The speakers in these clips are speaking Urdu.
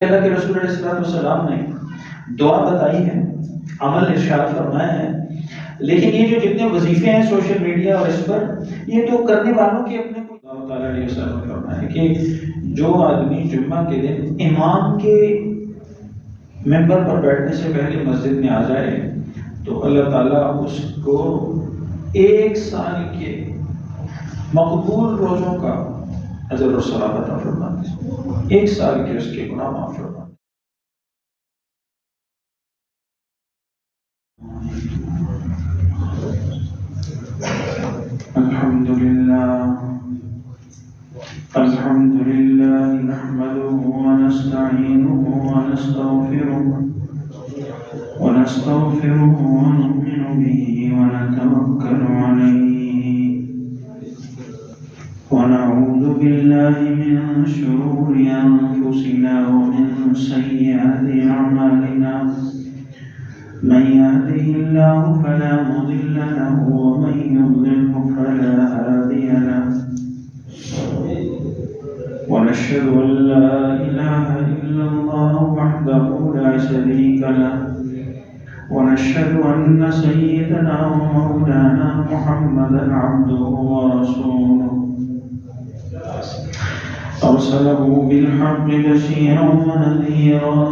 اللہ کے رسول علیہ السلام نے دعا بتائی ہے، عمل ارشاد فرمایا ہے، لیکن یہ جو جتنے وظیفے ہیں سوشل میڈیا اور اس پر، یہ تو کرنے والوں کے اپنے کو اللہ تعالیٰ علیہ وسلم نے فرمایا ہے کہ جو آدمی جمعہ کے دن امام کے ممبر پر بیٹھنے سے پہلے مسجد میں آ جائے تو اللہ تعالیٰ اس کو 1 سال کے مقبول روزوں کا اجر و ثواب عطا فرماتے ہیں، 1 سال کے اس کے گناہ معاف فرماتے ہیں۔ الحمد لله نحمده ونستعينه ونستغفره ونؤمن به ونتوكل عليه ونعوذ بالله من شرور أنفسنا ومن سيئات أعمالنا، من يهده الله فلا مضل له ومن يضلله فلا هادي له، ونشهد أن لا إله إلا الله وحده لا شريك له، ونشهد أن سيدنا ومولانا محمدا عبده ورسوله أرسله بالحق بشيرا ونذيرا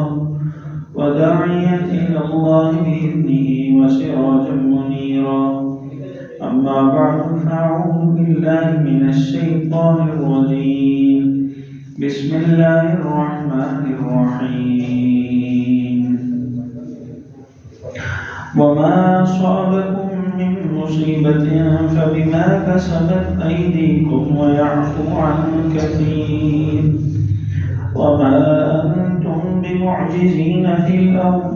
وداعيا إلى الله بإذنه وسراجا منيرا. أما بعد فأعوذ بالله من الشيطان الرجيم. بسم الله الرحمن الرحيم. وما أصابكم من مصيبة فبما كسبت أيديكم ويعفو عن كثير وما أنتم بمعجزين في الأرض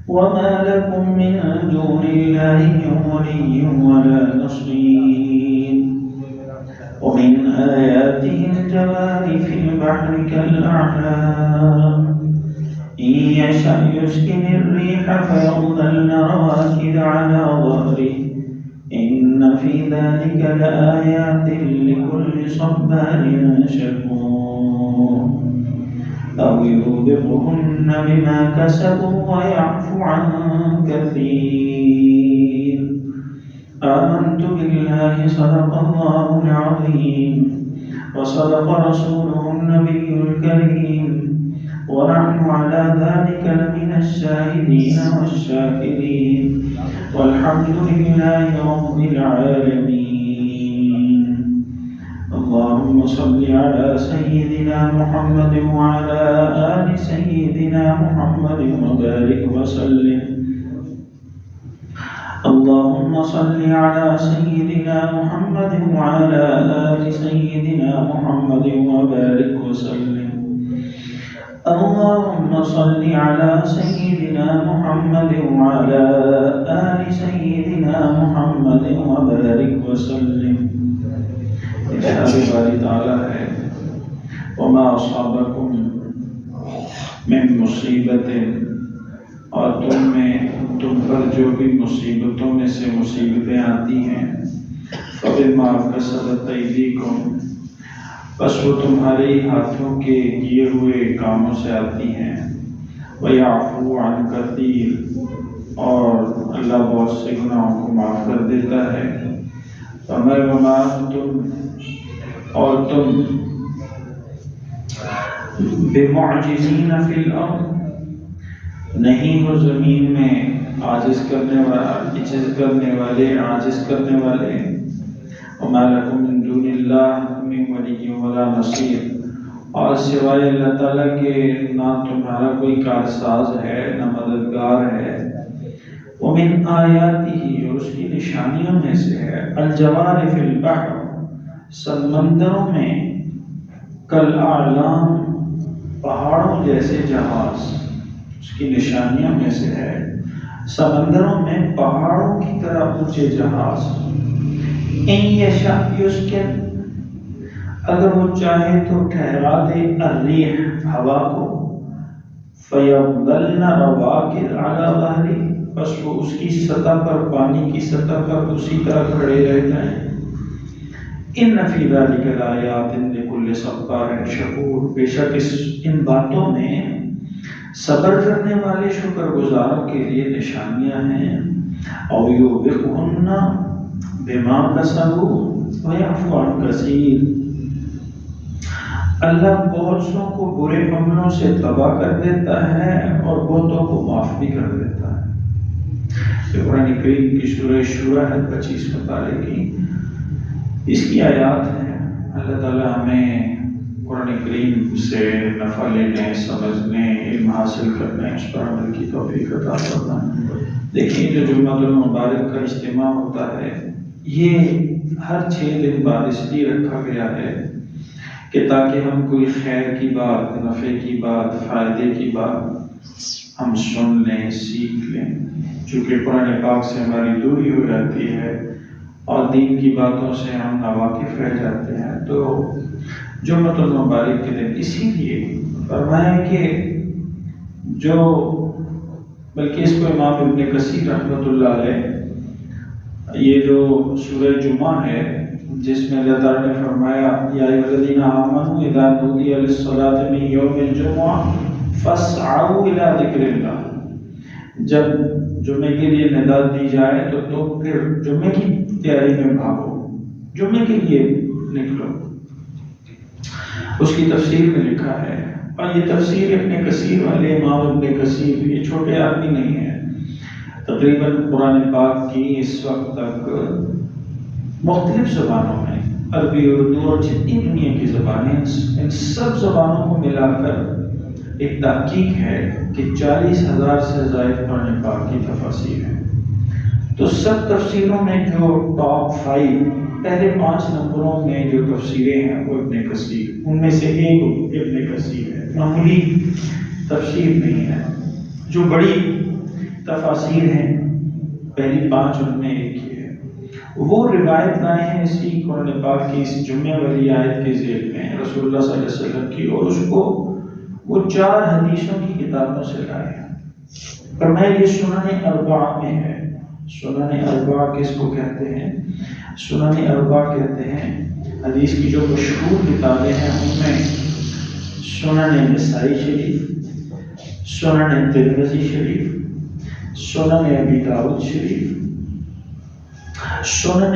وما لكم من دون الله من ولي ولا نصير. ومن آياته الجوار في البحر كالأعلام إن يشأ يسكن الريح فيظللن رواكد على ظهره إن في ذلك لآيات لكل صبار شكور. أو يوبقهن بما كسبوا ويعفو عن كثير. آمنت بالله صدق الله العظيم وصدق رسوله النبي الكريم ونحن على ذلك لمن الشاهدين والشاكرين والحمد لله رب العالمين. اللهم صل على سيدنا محمد وعلى آل سيدنا محمد وبارك وسلم. اللهم صل على سيدنا محمد وعلى آل سيدنا محمد وبارك وسلم. اللهم صل على سيدنا محمد وعلى آل سيدنا محمد وبارك وسلم. ارشاد باری تعالی ہے وما اصابکم من مصیبت، اور تم پر جو بھی مصیبتوں میں سے مصیبتیں آتی ہیں فبما کسبت ایدیکم، بس وہ تمہارے ہاتھوں کے کیے ہوئے کاموں سے آتی ہیں. وَيَعْفُو عَنْ كَثِيرٍ، اور اللہ بہت سے گناہوں کو معاف کر دیتا ہے. وَمَا أَنْتُمْ، اور تم بِمُعْجِزِينَ فِي الْأَرْضِ، نہیں ہو زمین میں عاجز کرنے والے. وَمَا لَكُم مِّن دُونِ اللَّهِ مِن وَلِيٍّ وَلَا نَصِيرٍ، اور سوائے اللہ تعالیٰ کے نہ تمہارا کوئی کارساز ہے نہ مددگار ہے. وَمِنْ آیَاتِهِ، اور اس کی نشانیوں میں سے ہے الجوار فی البحر، سمندروں میں، کالاعلام، پہاڑوں جیسے جہاز. اس کی نشانیوں میں سے ہے سمندروں میں پہاڑوں کی طرح اونچے جہاز. ان یشاء یسکن، اگر وہ چاہے تو ٹھہرا دے الریح، ہوا کو، فیظللن رواکد علی ظہرہ، بس وہ اس کی سطح پر، پانی کی سطح پر اسی طرح کھڑے رہ جائیں. ان فی ذلک لآیات لکل صبار شکور، بے شک ان باتوں میں صبر کرنے والے شکر گزاروں کے لیے نشانیاں ہیں۔ او یوبقہن بما کسبوا ویعفو عن کثیر، اللہ بہت سوں کو برے عملوں سے تباہ کر دیتا ہے اور بہتوں کو معاف بھی کر دیتا ہے۔ یہ قرآن کریم کی سورہ شورى ہے 25 پارے کی، اس کی آیات ہیں۔ اللہ تعالیٰ ہمیں قرآن کریم سے نفع لینے، سمجھنے، علم حاصل کرنے، اس پر عمل کی توفیق عطا فرمائے۔ دیکھیں جو جمعہ المبارک کا اجتماع ہوتا ہے، یہ ہر 6 دن بعد اس لیے رکھا گیا ہے کہ تاکہ ہم کوئی خیر کی بات، نفع کی بات، فائدے کی بات ہم سن لیں، سیکھ لیں۔ چونکہ قرآن پاک سے ہماری دوری ہو جاتی ہے اور دین کی باتوں سے ہم ناواقف رہ جاتے ہیں، تو جمعۃ المبارک کے دن اسی لیے فرمایا کہ جو، بلکہ اس کو امام ابن کثیر رحمۃ اللہ علیہ، یہ جو سورہ جمعہ ہے جس میں اللہ تعالیٰ نے فرمایا یا ایھا الذین آمنوا اذا نودی للصلاۃ من یوم الجمعہ فاسعوا الی ذکر اللہ، جب جمعے کے لیے ندا دی جائے تو پھر جمعے کی تیاری میں بھاگو، جمعے کے لیے نکلو۔ اس کی تفسیر میں لکھا ہے، اور یہ تفسیر ابن کثیر والے، امام ابن کثیر یہ چھوٹے آدمی نہیں ہیں، تقریباً قرآن پاک کی اس وقت تک مختلف زبانوں میں، عربی، اردو اور جتنی دنیا کی زبانیں، ان سب زبانوں کو ملا کر ایک تحقیق ہے کہ 40,000 سے زائد قرآن پاک کی تفاسیر ہیں۔ تو سب تفسیروں میں جو ٹاپ 5 پہلے 5 نمبروں میں جو تفسیریں ہیں وہ ابن کثیر، ان میں سے ایک ابن کثیر ہے، معمولی تفسیر نہیں ہے۔ جو بڑی تفاسیر ہیں پہلی 5 ان میں ایک ہی ہے، وہ روایت لائے ہیں اسی قرآن پاک کی اس جمعہ والی آیت کے ذیل میں رسول اللہ صلی اللہ علیہ وسلم کی، اور اس کو وہ 4 حدیثوں کی کتابوں سے لائے ہیں۔ فرمایا یہ سنن اربعہ میں ہے۔ سنن اربعہ کس کو کہتے ہیں؟ سنن اربعہ کہتے ہیں حدیث کی جو مشہور کتابیں ہیں ان میں سنن نسائی شریف، سنن ترمذی شریف، سنن ابی داؤد شریف، سنن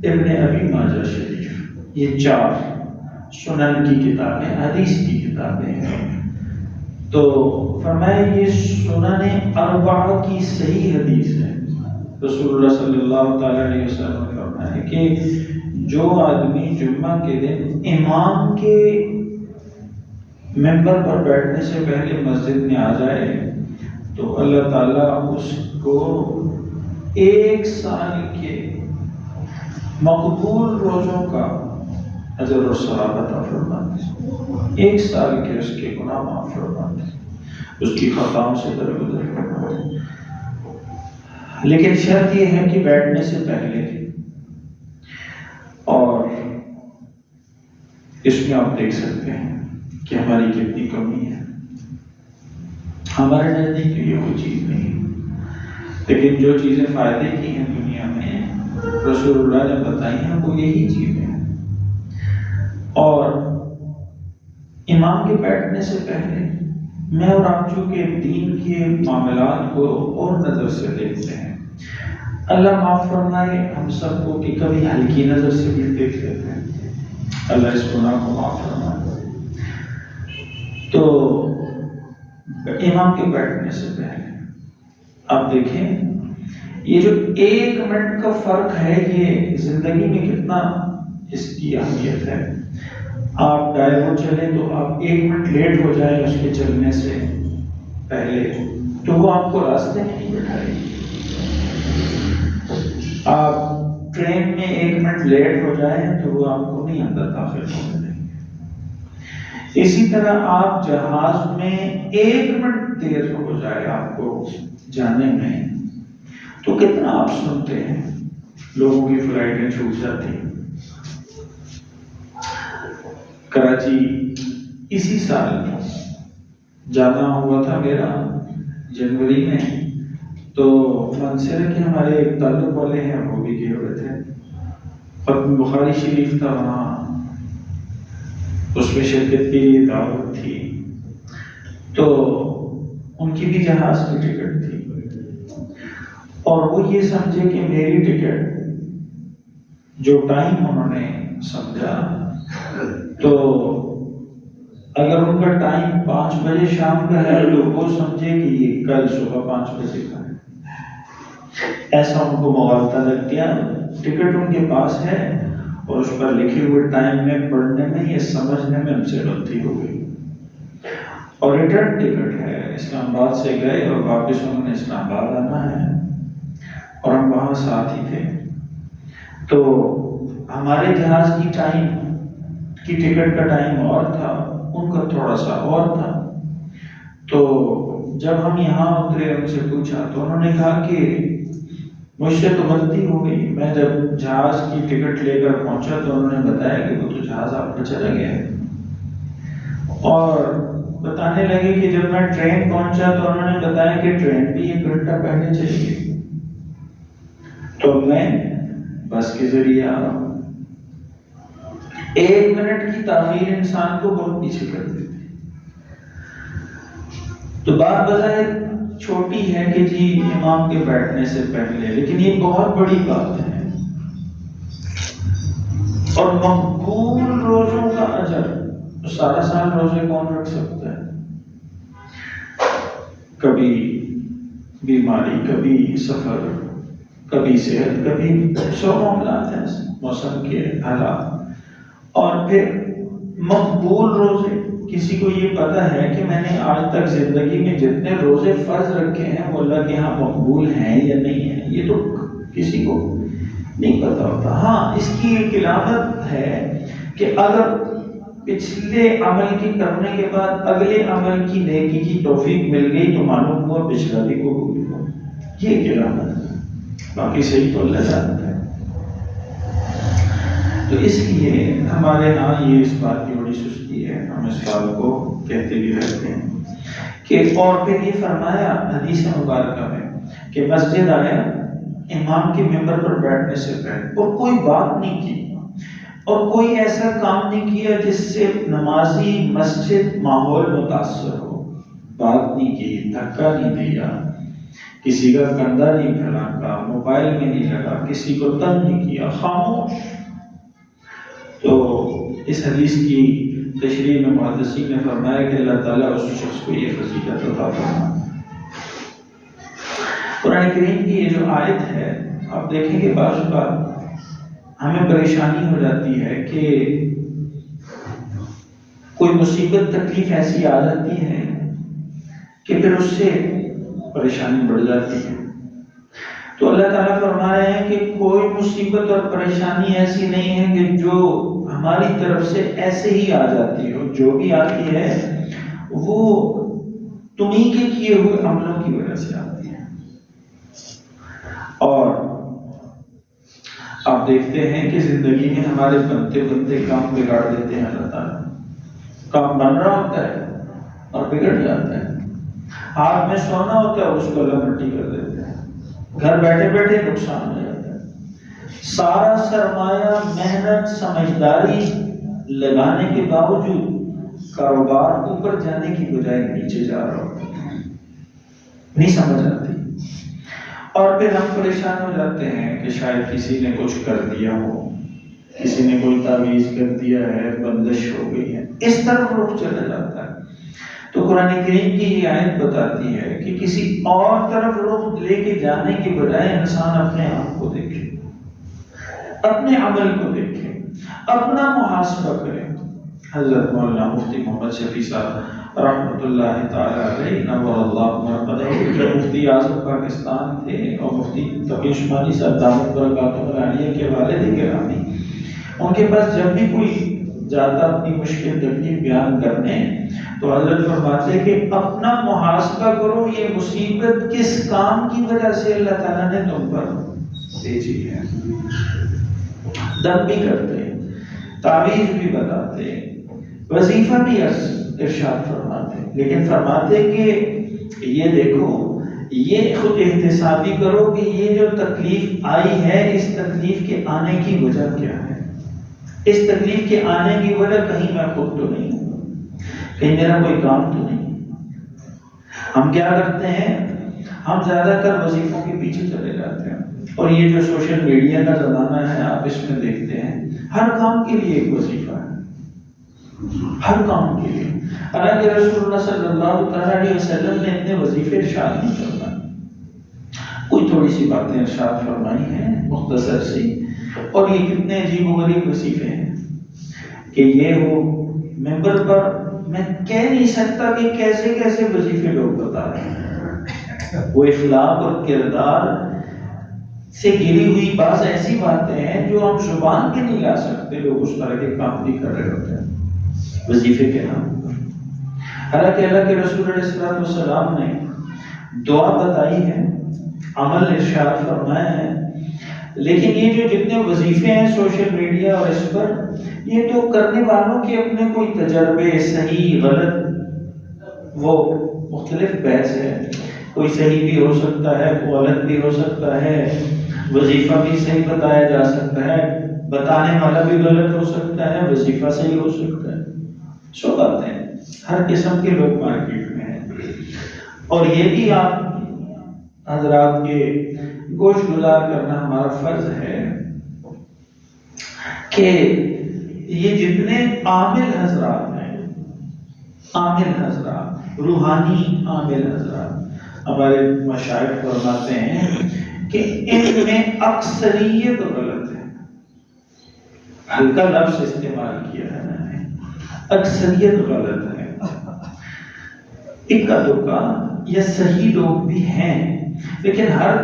ابن ابی ماجہ شریف، یہ 4 سنن کی کتابیں، حدیث کی کتابیں ہیں۔ تو فرمایا یہ سنن اربعہ کی صحیح حدیث ہے۔ رسول اللہ صلی اللہ تعالیٰ علیہ وسلم نے فرمایا کہ جو آدمی جمعہ کے دن امام کے ممبر پر بیٹھنے سے پہلے مسجد میں آ جائے تو اللہ تعالیٰ اس کو 1 سال کے مقبول روزوں کا اجر و ثواب عطا فرماتے، 1 سال کے اس کے گناہ معاف فرماتے، اس کی خطاؤں سے درگزر فرماتے۔ لیکن شرط یہ ہے کہ بیٹھنے سے پہلے، اور اس میں آپ دیکھ سکتے ہیں کہ ہماری کتنی کمی ہے، ہمارے نزدیک یہ کوئی چیز نہیں، لیکن جو چیزیں فائدے کی ہیں دنیا میں رسول اللہ نے بتائی ہیں وہ یہی چیزیں ہیں۔ اور امام کے بیٹھنے سے پہلے میں اور آپ چونکہ دین کے معاملات کو اور نظر سے دیکھتے ہیں، اللہ معاف فرمائے ہم سب کو کہ کبھی ہلکی نظر سے بھی دیکھ لیتے ہیں، اللہ اس گناہ کو معاف فرمائے۔ تو امام کے بیٹھنے سے پہلے آپ دیکھیں یہ جو 1 منٹ کا فرق ہے یہ زندگی میں کتنا اس کی اہمیت ہے۔ آپ ڈائیو چلیں تو آپ 1 منٹ لیٹ ہو جائیں اس کے چلنے سے پہلے تو وہ آپ کو راستے میں نہیں بٹھائے گی۔ آپ ٹرین میں 1 منٹ لیٹ ہو جائیں تو وہ آپ کو نہیں اندر داخل ہونے دیں گے۔ اسی طرح آپ جہاز میں 1 منٹ دیر ہو جائے آپ کو جانے میں تو کتنا آپ سنتے ہیں لوگوں کی فلائٹیں چھوٹ جاتی ہیں۔ کراچی اسی سال جانا ہوا تھا میرا جنوری میں، تو منصر کے ہمارے ایک تعلق والے ہیں وہ بھی گئے ہوئے تھے، بخاری شریف تھا، وہاں اس میں شرکت کے لیے دعوت تھی، تو ان کی بھی جہاز کی ٹکٹ تھی، اور وہ یہ سمجھے کہ میری ٹکٹ جو ٹائم انہوں نے سمجھا، تو اگر ان کا ٹائم 5 بجے شام کا ہے تو وہ سمجھے کہ یہ کل صبح 5 بجے کا ہے۔ ایسا ان کو مغالطہ لگ گیا۔ ٹکٹ ان کے پاس ہے اور اس پر لکھے ہوئے ٹائم میں پڑھنے میں یا سمجھنے میں ان سے غلطی ہو گئی، اور ریٹرن ٹکٹ ہے، اسلام آباد سے گئے اور واپس انہوں نے اسلام آباد آنا ہے، اور ہم وہاں ساتھ ہی تھے۔ تو ہمارے جہاز کی ٹائم کی ٹکٹ کا ٹائم اور تھا، ان کا تھوڑا سا اور تھا۔ تو جب ہم یہاں اترے، ان سے پوچھا تو انہوں نے کہا کہ مجھ سے تو غلطی ہو گئی، میں جب جہاز کی ٹکٹ لے کر پہنچا تو انہوں نے بتایا کہ وہ تو جہاز آپ کا چلا گیا ہے، اور بتانے لگے کہ جب میں ٹرین پہنچا تو انہوں نے بتایا کہ ٹرین بھی 1 گھنٹہ پہلے چلی گئی، تو میں بس کے ذریعے آ رہا ہوں۔ 1 منٹ کی تاخیر انسان کو بہت پیچھے کر دیتی۔ تو بات بظاہر چھوٹی ہے کہ جی امام کے بیٹھنے سے پہلے، لیکن یہ بہت بڑی بات ہے، اور مقبول روزوں کا اجر سارا سال روزے کون رکھ سکتا ہے؟ کبھی بیماری، کبھی سفر، کبھی صحت، کبھی 100 معاملات ہیں، موسم کے حالات، اور پھر مقبول روزے۔ کسی کو یہ پتا ہے کہ میں نے آج تک زندگی میں جتنے روزے فرض رکھے ہیں وہ اللہ کے ہاں مقبول ہیں یا نہیں ہیں؟ یہ تو کسی کو نہیں پتا ہوتا۔ ہاں، اس کی ایک علامت ہے کہ اگر پچھلے عمل کی کرنے کے بعد اگلے عمل کی نیکی کی توفیق مل گئی تو معلوم ہوا پچھلا بھی قبول ہوا، یہ ایک علامت ہے، باقی صحیح تو اللہ جانتا ہے۔ تو اس لیے ہمارے ہاں یہ اس بات کی بڑی سستی ہے، ہم اس بات کو کہتے بھی رہتے ہیں کہ، اور پھر یہ فرمایا حدیث مبارکہ میں کہ مسجد آیا امام کے ممبر پر بیٹھنے سے پہلے اور کوئی بات نہیں کی، اور کوئی ایسا کام نہیں کیا جس سے نمازی مسجد ماحول متاثر ہو، بات نہیں کی، دھکا نہیں دیا، کسی کا کندھا نہیں پھیلانا، موبائل میں نہیں لگا، کسی کو تنگ نہیں کیا، خاموش۔ تو اس حدیث کی تشریح میں محدثین نے فرمایا کہ اللہ تعالیٰ اس شخص کو یہ فضیلت عطا فرمائے۔ قرآن کریم کی یہ جو آیت ہے، آپ دیکھیں کہ بعض بات ہمیں پریشانی ہو جاتی ہے کہ کوئی مصیبت تکلیف ایسی آ جاتی ہے کہ پھر اس سے پریشانی بڑھ جاتی ہے۔ تو اللہ تعالیٰ فرما رہے ہیں کہ کوئی مصیبت اور پریشانی ایسی نہیں ہے کہ جو ہماری طرف سے ایسے ہی آ جاتی ہو، جو بھی آتی ہے وہ تمہیں کے کیے ہوئے عملوں کی وجہ سے آتی ہے۔ اور آپ دیکھتے ہیں کہ زندگی میں ہمارے بنتے بنتے کام بگاڑ دیتے ہیں اللہ تعالیٰ۔ کام بن رہا ہوتا ہے اور بگڑ جاتا ہے، ہاتھ میں سونا ہوتا ہے اس کو اللہ مٹی کر دیتے ہیں، گھر بیٹھے بیٹھے نقصان ہو جاتا ہے، سارا سرمایہ، محنت، سمجھداری لگانے کے باوجود کاروبار اوپر جانے کی بجائے نیچے جا رہا ہوتا ہے، نہیں سمجھ آتی، اور پھر ہم پریشان ہو جاتے ہیں کہ شاید کسی نے کچھ کر دیا ہو، کسی نے کوئی تعویذ کر دیا ہے، بندش ہو گئی ہے، اس طرف رخ چلا جاتا ہے۔ تو قرآن کریم کی یہ آیت بتاتی ہے کہ کسی اور طرف رخ لے کے جانے کی بجائے انسان اپنے آپ کو دیکھے، اپنے عمل کو دیکھے، اپنا محاسبہ کرے۔ حضرت مولانا مفتی محمد شفیع صاحب رحمۃ اللہ تعالی علیہ نور اللہ مرقدہ، جو مفتی اعظم پاکستان تھے اور مفتی تقی عثمانی صاحب دامت برکاتہ العالیہ کے والد گرامی، ان کے پاس جب بھی کوئی جاتا اپنی مشکل تکلیف بیان کرنے تو حضرت فرماتے کہ اپنا محاسبہ کرو، یہ مصیبت کس کام کی وجہ سے اللہ تعالیٰ نے تم پر بھیجی ہے۔ دم بھی کرتے، تعویذ بھی بتاتے، وظیفہ بھی ارشاد فرماتے، لیکن فرماتے کہ یہ دیکھو یہ خود احتسابی کرو کہ یہ جو تکلیف آئی ہے اس تکلیف کے آنے کی وجہ کیا ہے۔ اس تکلیف کے آنے کی وجہ کہیں میں خود تو نہیں ہوں، کہیں میرا کوئی کام تو نہیں۔ ہم کیا کرتے ہیں، ہم زیادہ تر وظیفوں کے پیچھے چلے جاتے ہیں، اور یہ جو سوشل میڈیا کا زمانہ ہے آپ اس میں دیکھتے ہیں ہر کام کے لیے ایک وظیفہ ہے، ہر کام کے لیے۔ حالانکہ رسول اللہ صلی اللہ علیہ وسلم نے اتنے وظیفے ارشاد نہیں فرمائے، کوئی تھوڑی سی باتیں ارشاد فرمائی ہیں مختصر سی، اور یہ کتنے عجیب و غریب وظیفے ہیں کہ یہ ہو ممبر پر میں کہہ نہیں سکتا کہ کیسے کیسے وظیفے لوگ بتا رہے ہیں۔ وہ اخلاق اور کردار سے گری ہوئی بعض ایسی باتیں ہیں جو ہم زبان پہ نہیں لا سکتے، لوگ اس طرح کے کام بھی کر رہے ہوتے ہیں وظیفے کے نام پر۔ حالانکہ اللہ کے رسول علیہ السلام نے دعا بتائی ہے، عمل ارشاد فرمایا ہے، لیکن یہ جو جتنے وظیفے ہیں سوشل میڈیا اور اس پر، یہ تو کرنے والوں کے اپنے کوئی تجربے صحیح غلط وہ مختلف بحث ہے، کوئی صحیح بھی ہو سکتا ہے، کوئی غلط بھی ہو سکتا ہے، وظیفہ بھی صحیح بتایا جا سکتا ہے، بتانے والا بھی غلط ہو سکتا ہے، وظیفہ صحیح ہو سکتا ہے، سو باتیں ہیں، ہر قسم کے لوگ مارکیٹ میں ہیں۔ اور یہ بھی آپ حضرات کے گوش گزار کرنا ہمارا فرض ہے کہ یہ جتنے عامل حضرات ہیں، عامل حضرات، روحانی عامل حضرات، ہمارے مشائخ فرماتے ہیں کہ ان میں اکثریت غلط ہے۔ ہلکا لفظ استعمال کیا ہے میں نے، اکثریت غلط ہے۔ اکا دکا یا صحیح لوگ بھی ہیں، لیکن ہر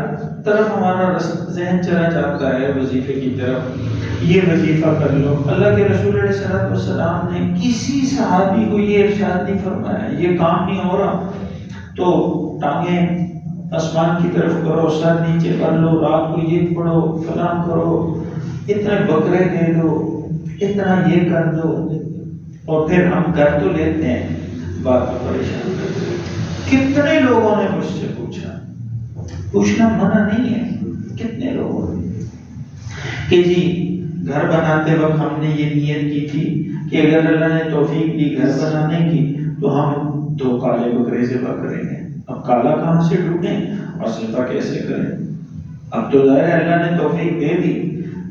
طرف ہمارا ذہن چلا جاتا ہے وظیفے کی طرف، یہ وظیفہ کر لو۔ اللہ کے رسول علیہ السلام نے کسی صحابی کو یہ ارشاد نہیں فرمایا یہ کام نہیں ہو رہا تو ٹانگیں آسمان کی طرف کرو، سر نیچے کر لو، رات کو یہ پڑھو، فلاں کرو، اتنے بکرے دے دو، اتنا یہ کر دو، اور پھر ہم کر تو لیتے ہیں، بات کو پریشان کرتے ہیں۔ کتنے لوگوں نے مجھ سے پوچھا، پوچھنا منع نہیں ہے، کتنے لوگوں نے کہ جی گھر بناتے وقت ہم نے یہ نیت کی تھی کہ اگر اللہ نے توفیق دی گھر بنانے کی تو ہم 2 کالے بکرے ذبح کریں گے۔ اب کالا کہاں سے ڈھونڈیں اور ذبح کیسے کریں؟ اب تو ظاہر ہے اللہ نے توفیق دے دی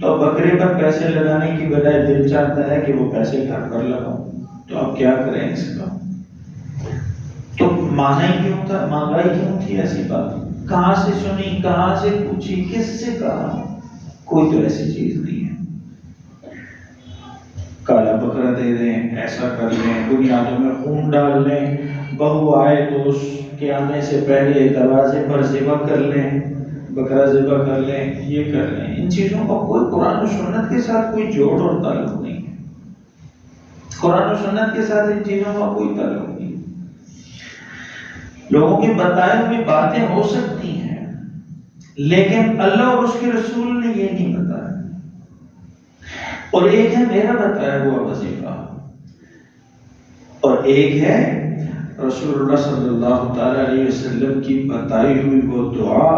تو بکرے پر پیسے لگانے کی بجائے دل چاہتا ہے کہ وہ پیسے گھر پر لگاؤں، تو اب کیا کریں اس کا؟ تو مانائی کیوں تھا، مانگائی کیوں تھی ایسی بات؟ کہاں سے سنی، کہاں سے پوچھی، کس سے کہا؟ کوئی تو ایسی چیز نہیں ہے۔ کالا بکرا دے دیں، ایسا کر لیں، بنیادوں میں خون ڈال لیں، بہو آئے تو اس کے آنے سے پہلے دروازے پر ذبح کر لیں، بکرا ذبح کر لیں، یہ کر لیں۔ ان چیزوں کا کوئی قرآن و سنت کے ساتھ کوئی جوڑ اور تعلق نہیں ہے، قرآن و سنت کے ساتھ ان چیزوں کا کوئی تعلق نہیں۔ لوگوں کی بتائے ہوئی باتیں ہو سکتی ہیں لیکن اللہ اور اس کے رسول نے یہ نہیں بتایا، اور ایک ہے میرا بتایا ہوا وظیفہ، اور ایک ہے رسول اللہ صلی اللہ تعالی علیہ وسلم کی بتائی ہوئی وہ دعا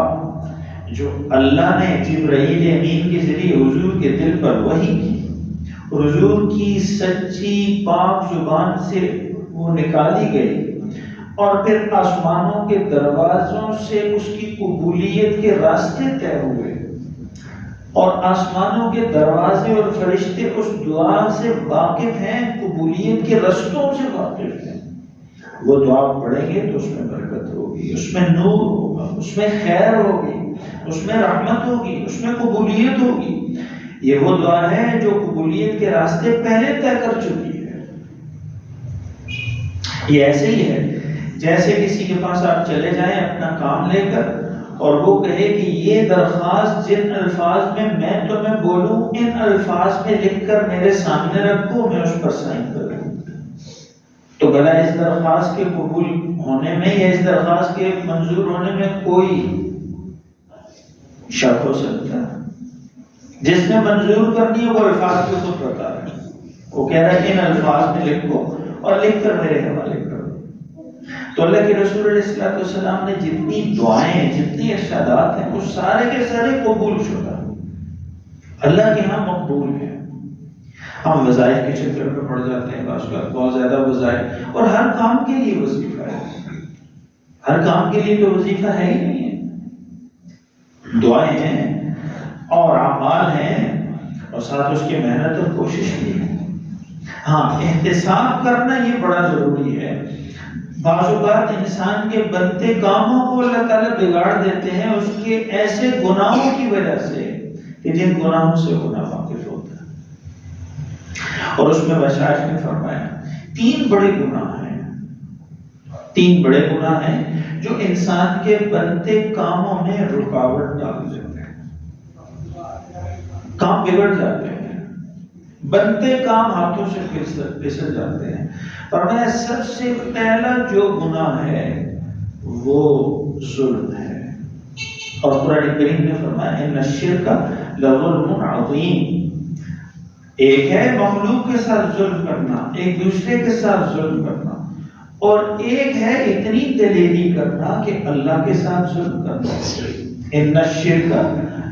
جو اللہ نے جبرائیل امین کے ذریعے حضور کے دل پر وحی کی، حضور کی سچی پاک زبان سے وہ نکالی گئی، اور پھر آسمانوں کے دروازوں سے اس کی قبولیت کے راستے طے ہوئے، اور آسمانوں کے دروازے اور فرشتے اس دعا سے واقف ہیں، قبولیت کے رستوں سے واقف ہیں۔ وہ دعا پڑھیں گے تو اس میں برکت ہوگی، اس میں نور ہوگا، اس میں خیر ہوگی، اس میں رحمت ہوگی، اس میں قبولیت ہوگی۔ یہ وہ دعا ہے جو قبولیت کے راستے پہلے طے کر چکی ہے۔ یہ ایسے ہی ہے جیسے کسی کے پاس آپ چلے جائیں اپنا کام لے کر، اور وہ کہے کہ یہ درخواست جن الفاظ میں تمہیں بولوں ان الفاظ میں لکھ کر میرے سامنے رکھو، میں اس پر سائن کر دوں، تو بھلا اس درخواست کے قبول ہونے میں یا اس درخواست کے منظور ہونے میں کوئی شک ہو سکتا ہے؟ جس نے منظور کرنی ہے وہ الفاظ کو خود بتا رہا ہے، وہ کہہ رہا ہے ان الفاظ میں لکھو اور لکھ کر میرے حوالے کرو۔ تو اللہ کے رسول علیہ السلام نے جتنی دعائیں جتنی ارشادات ہیں وہ سارے کے سارے قبول شدہ اللہ کے ہاں مقبول ہیں۔ ہم وظائف کے چکر میں پڑ جاتے ہیں بعض اوقات، بہت زیادہ وظائف، اور ہر کام کے لیے وظیفہ ہے، ہر کام کے لیے تو وظیفہ ہے ہی نہیں ہے، دعائیں ہیں اور اعمال ہیں اور ساتھ اس کی محنت اور کوشش بھی ہے۔ ہاں احتساب کرنا یہ بڑا ضروری ہے۔ بعض اوقات انسان کے بنتے کاموں کو اللہ تعالیٰ بگاڑ دیتے ہیں اس کے ایسے گناہوں کی وجہ سے کہ جن گناہوں سے وہ ناواقف ہوتا ہے، اور اس میں بشائر نے فرمایا 3 بڑے گناہ ہیں، 3 بڑے گناہ ہیں جو انسان کے بنتے کاموں میں رکاوٹ ڈال دیتے ہیں، کام بگڑ جاتے ہیں، بنتے کام ہاتھوں سے پھسل جاتے ہیں۔ فرمایا سب سے پہلا جو گناہ ہے وہ ظلم ہے، اور قرآن کریم نے فرمایا ان الشرک لظلم عظیم، ایک ہے مخلوق کے ساتھ ظلم کرنا، ایک دوسرے کے ساتھ ظلم کرنا، اور ایک ہے اتنی دلیری کرنا کہ اللہ کے ساتھ ظلم کرنا۔ ان الشرک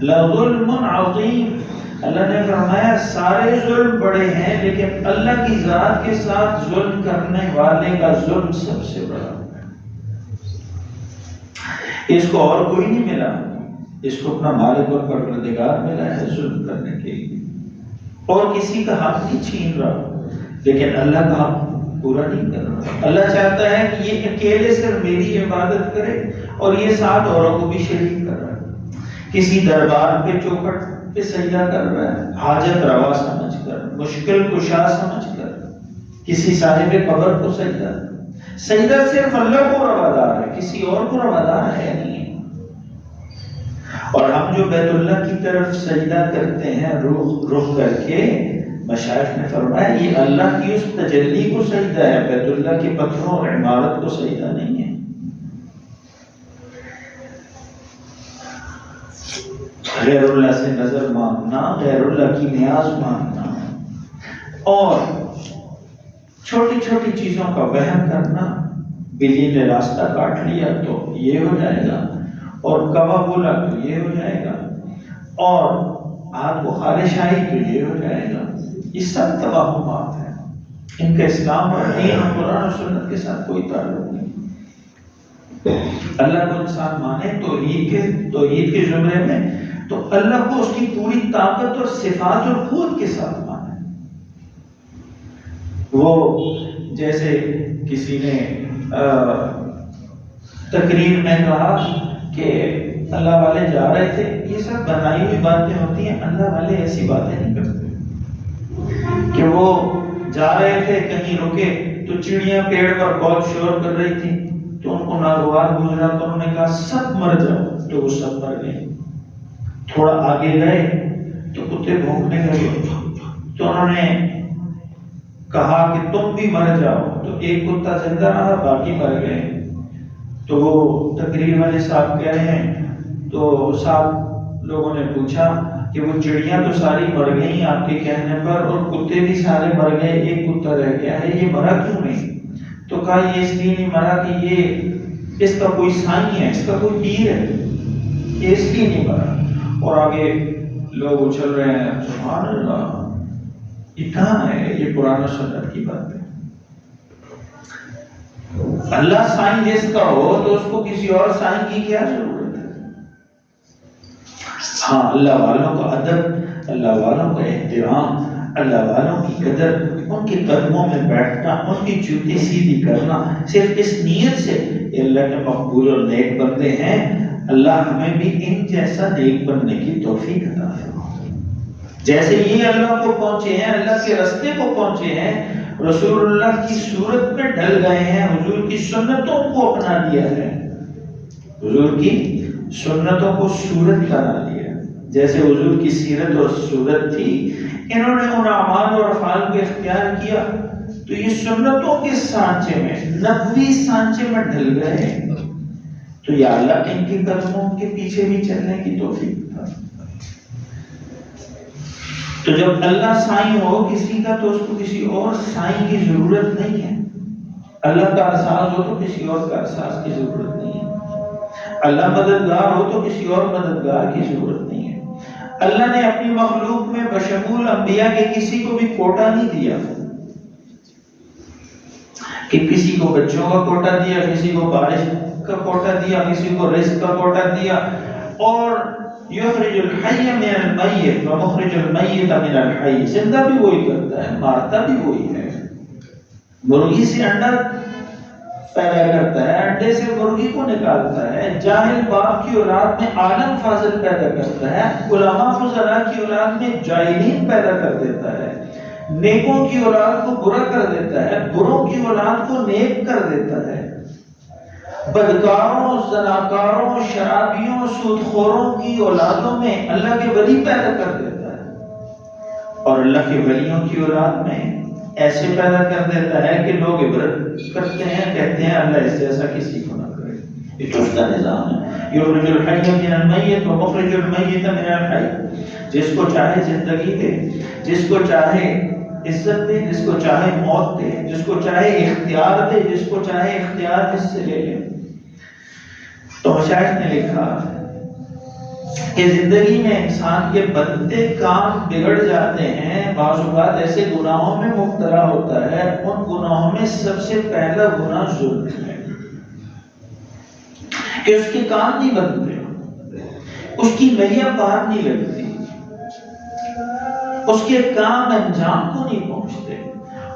لظلم عظیم، اللہ نے فرمایا سارے ظلم بڑے ہیں لیکن اللہ کی ذات کے ساتھ ظلم کرنے والے کا ظلم سب سے بڑا ہے۔ اس کو اور کوئی نہیں ملا، اس کو اپنا مالک اور پروردگار ملا ہے ظلم کرنے کے لیے، اور کسی کا حق نہیں چھین رہا لیکن اللہ کا حق پورا نہیں کر رہا۔ اللہ چاہتا ہے کہ یہ اکیلے صرف میری عبادت کرے اور یہ ساتھ اوروں کو بھی شریک کر رہا ہے، کسی دربار پہ چوکھٹ پہ سجدہ کر رہا ہے حاجت روا سمجھ کر، مشکل کشا سمجھ کر، کسی صاحب قبر کو سجدہ صرف اللہ کو روادار ہے، کسی اور کو روادار ہے نہیں۔ اور ہم جو بیت اللہ کی طرف سجدہ کرتے ہیں رخ کر کے، مشائخ نے فرمایا یہ اللہ کی اس تجلی کو سجدہ ہے، بیت اللہ کے پتھروں اور عمارت کو سجدہ نہیں ہے۔ غیر اللہ سے نظر مانگنا، غیر اللہ کی نیاز مانگنا، اور چھوٹی چھوٹی چیزوں کا وہم کرنا، بلی نے راستہ کاٹ لیا تو یہ ہو جائے گا، اور کوا بولا تو یہ ہو جائے گا، اور آگ بخار شاہی تو یہ ہو جائے گا، یہ سب توہمات ہیں، ان کا اسلام اور دین اور قرآن و سنت کے ساتھ کوئی تعلق نہیں۔ اللہ کو انسان مانے توحید کے زمرے میں تو اللہ کو اس کی پوری طاقت اور صفات اور خود کے ساتھ مانے۔ وہ جیسے کسی نے تقریر میں کہا کہ اللہ والے جا رہے تھے، یہ سب بنائی ہوئی باتیں ہوتی ہیں، اللہ والے ایسی باتیں نہیں کرتے، کہ وہ جا رہے تھے کہیں رکے تو چڑیاں پیڑ پر بہت شور کر رہی تھی تو ان کو ناگوار گزرا تو انہوں نے کہا سب مر جاؤ، تو وہ سب مر گئے۔ تھوڑا آگے گئے تو کتے بھونکنے لگے تو انہوں نے کہا کہ تم بھی مر جاؤ، تو ایک کتا زندہ رہا باقی مر گئے۔ تو وہ تقریر والے صاحب کہہ رہے ہیں، تو صاحب لوگوں نے پوچھا کہ وہ چڑیاں تو ساری مر گئی آپ کے کہنے پر اور کتے بھی سارے مر گئے، ایک کتا رہ گیا ہے، یہ مرا کیوں نہیں؟ تو کہا یہ اس لیے نہیں مرا کہ یہ اس کا کوئی سائیں ہے، اس کا کوئی پیر ہے، یہ اس لیے نہیں مرا۔ اور آگے لوگ اچھل رہے ہیں، سبحان اللہ، یہ کہاں ہے؟ یہ قرآن و سنت کی بات ہے۔ اللہ سائیں جس کا ہو تو اس کو کسی اور سائیں کی کیا ضرورت ہے؟ ہاں اللہ والوں کا ادب، اللہ والوں کا احترام، اللہ والوں کی قدر، ان کے قدموں میں بیٹھنا، ان کی جوتی سیدھی کرنا، صرف اس نیت سے کہ اللہ کے مقبول اور نیک بندے ہیں، اللہ ہمیں بھی ان جیسا نیک بننے کی توفیق عطا فرمائے۔ جیسے یہ اللہ کو پہنچے ہیں، اللہ کے راستے کو پہنچے ہیں، رسول اللہ کی صورت میں ڈھل گئے ہیں، حضور کی سنتوں کو اپنا لیا ہے، حضور کی سنتوں کو صورت بنا لیا، جیسے حضور کی سیرت اور صورت تھی، انہوں نے ان اعمال اور افعال کو اختیار کیا تو یہ سنتوں کے سانچے میں، نبوی سانچے میں ڈھل گئے، تو یا اللہ ان کے قدموں کے پیچھے بھی چلنے کی توفیق تھا۔ تو جب اللہ سائیں ہو کسی کا تو اس کو کسی اور سائیں کی ضرورت نہیں ہے، اللہ کا ساز ہو تو کسی اور کا ساز کی ضرورت نہیں ہے، اللہ مددگار ہو تو کسی اور مددگار کی ضرورت نہیں ہے۔ اللہ نے اپنی مخلوق میں بشمول انبیاء کے کسی کو بھی کوٹا نہیں دیا کہ کسی کو بچوں کا کوٹا دیا، کسی کو بارش کا کوٹا دیا، کسی کو رزق کا کوٹا دیا۔ اور یخرج الحی من المیت ومخرج المیت من الحی، زندہ بھی وہی کرتا ہے، مارتا بھی وہی ہے۔ مرغی سے انڈا پیدا کرتا ہے، انڈے سے مرغی کو نکالتا ہے، جاہل باپ کی اولاد میں عالم فاضل پیدا کرتا ہے، علماء فضلاء کی اولاد میں جاہلین پیدا کر دیتا ہے، نیکوں کی اولاد کو برا کر دیتا ہے، بروں کی اولاد کو نیک کر دیتا ہے، بدکاروں، زناکاروں، شرابیوں، سودخوروں کی اولادوں میں اللہ کے ولی پیدا کر دیتا ہے، اور اللہ کے ولیوں کی اولاد میں ایسے پیدا کر دیتا ہے کہ لوگ عبرت کرتے ہیں، کہتے ہیں اللہ اس جیسا کسی کو نہ کرے۔ یہ تو اس کا نظام ہے، یخرج الحی من المیت ومخرج المیت من الحی۔ جس کو چاہے زندگی دے، جس کو چاہے عزت دے، جس کو چاہے موت دے، جس کو چاہے اختیار دے، جس کو چاہے اختیار اس سے لے لے۔ تو مشائخ نے لکھا کہ زندگی میں انسان کے بنتے کام بگڑ جاتے ہیں، بعض اوقات ایسے گناہوں میں مبتلا ہوتا ہے، ان گناہوں میں سب سے پہلا گناہ ظلم ہے کہ اس کے کام نہیں بنتے، اس کی نیا پار نہیں لگتی، اس کے کام انجام کو نہیں پہنچتے،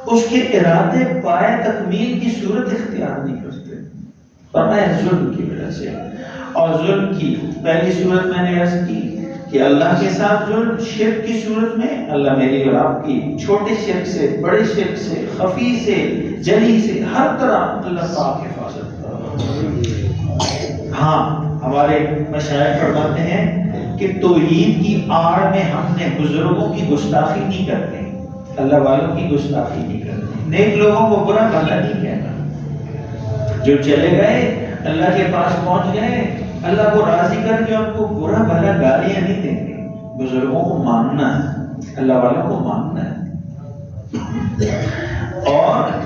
اس کے ارادے پائے تکمیل کی صورت اختیار نہیں کرتے، فرمایا ظلم کی وجہ سے۔ اور ظلم کی پہلی صورت میں نے عرض کی کہ اللہ کے ساتھ ظلم، شرک کی صورت میں اللہ میری اور آپ کی چھوٹے شرک سے، بڑے شرک سے، خفی سے، جلی سے، ہر طرح اللہ پاک حفاظت کرے۔ ہاں ہمارے مشائخ فرماتے ہیں کہ توحید کی آڑ میں ہم نے بزرگوں کی گستاخی نہیں کرتے، اللہ والوں کی گستاخی نہیں کرتے، نیک لوگوں کو برا بھلا نہیں کہنا، جو چلے گئے اللہ کے پاس پہنچ گئے، اللہ کو راضی کر کے ان کو برا بھلا گالیاں نہیں دیں گے، بزرگوں کو ماننا ہے، اللہ والوں کو ماننا ہے۔ اور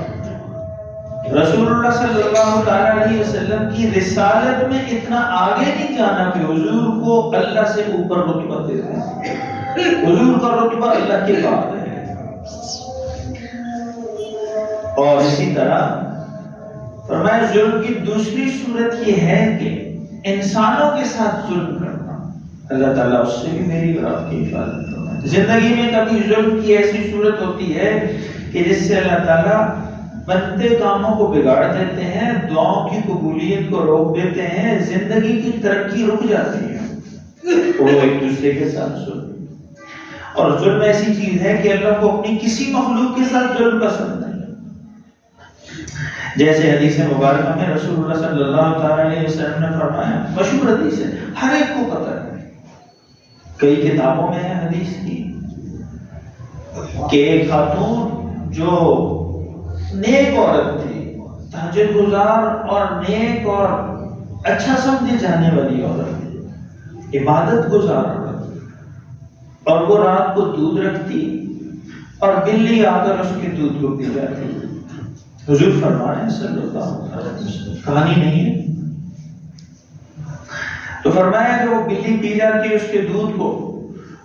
رسول اللہ صلی اللہ تعالی علیہ وسلم کی رسالت میں اتنا آگے نہیں جانا کہ حضور کو اللہ سے اوپر رتبہ دے دیں، حضور کا رتبہ اللہ کے بعد ہے۔ اور اسی طرح فرمایا ظلم کی دوسری صورت یہ ہے کہ انسانوں کے ساتھ ظلم کرنا، اللہ تعالیٰ اس سے بھی میری اور آپ کی حفاظت فرمائے۔ زندگی میں کبھی ظلم کی ایسی صورت ہوتی ہے کہ جس سے اللہ تعالیٰ بنتے کاموں کو بگاڑ دیتے ہیں، دعاؤں کی قبولیت کو روک دیتے ہیں، زندگی کی ترقی رک جاتی ہے، وہ ایک دوسرے کے ساتھ ظلم۔ اور ظلم ایسی چیز ہے کہ اللہ کو اپنی کسی مخلوق کے ساتھ ظلم پسند نہیں، جیسے حدیث مبارکہ میں رسول اللہ صلی اللہ تعالی علیہ وسلم نے فرمایا، مشہور حدیث ہے، ہر ایک کو پتہ ہے، کئی کتابوں میں ہے حدیث کی، کہ ایک خاتون جو نیک عورت تھی، تہجد گزار اور نیک اور اچھا سمجھے جانے والی عورت تھی، عبادت گزار عورت، اور وہ رات کو دودھ رکھتی اور بلی آ کر اس کے دودھ کو پی جاتی۔ حضور فرما رہے ہیں صلی اللہ علیہ وسلم، کہانی نہیں ہے، تو فرمایا کہ وہ بلی پی جاتی اس کے دودھ کو،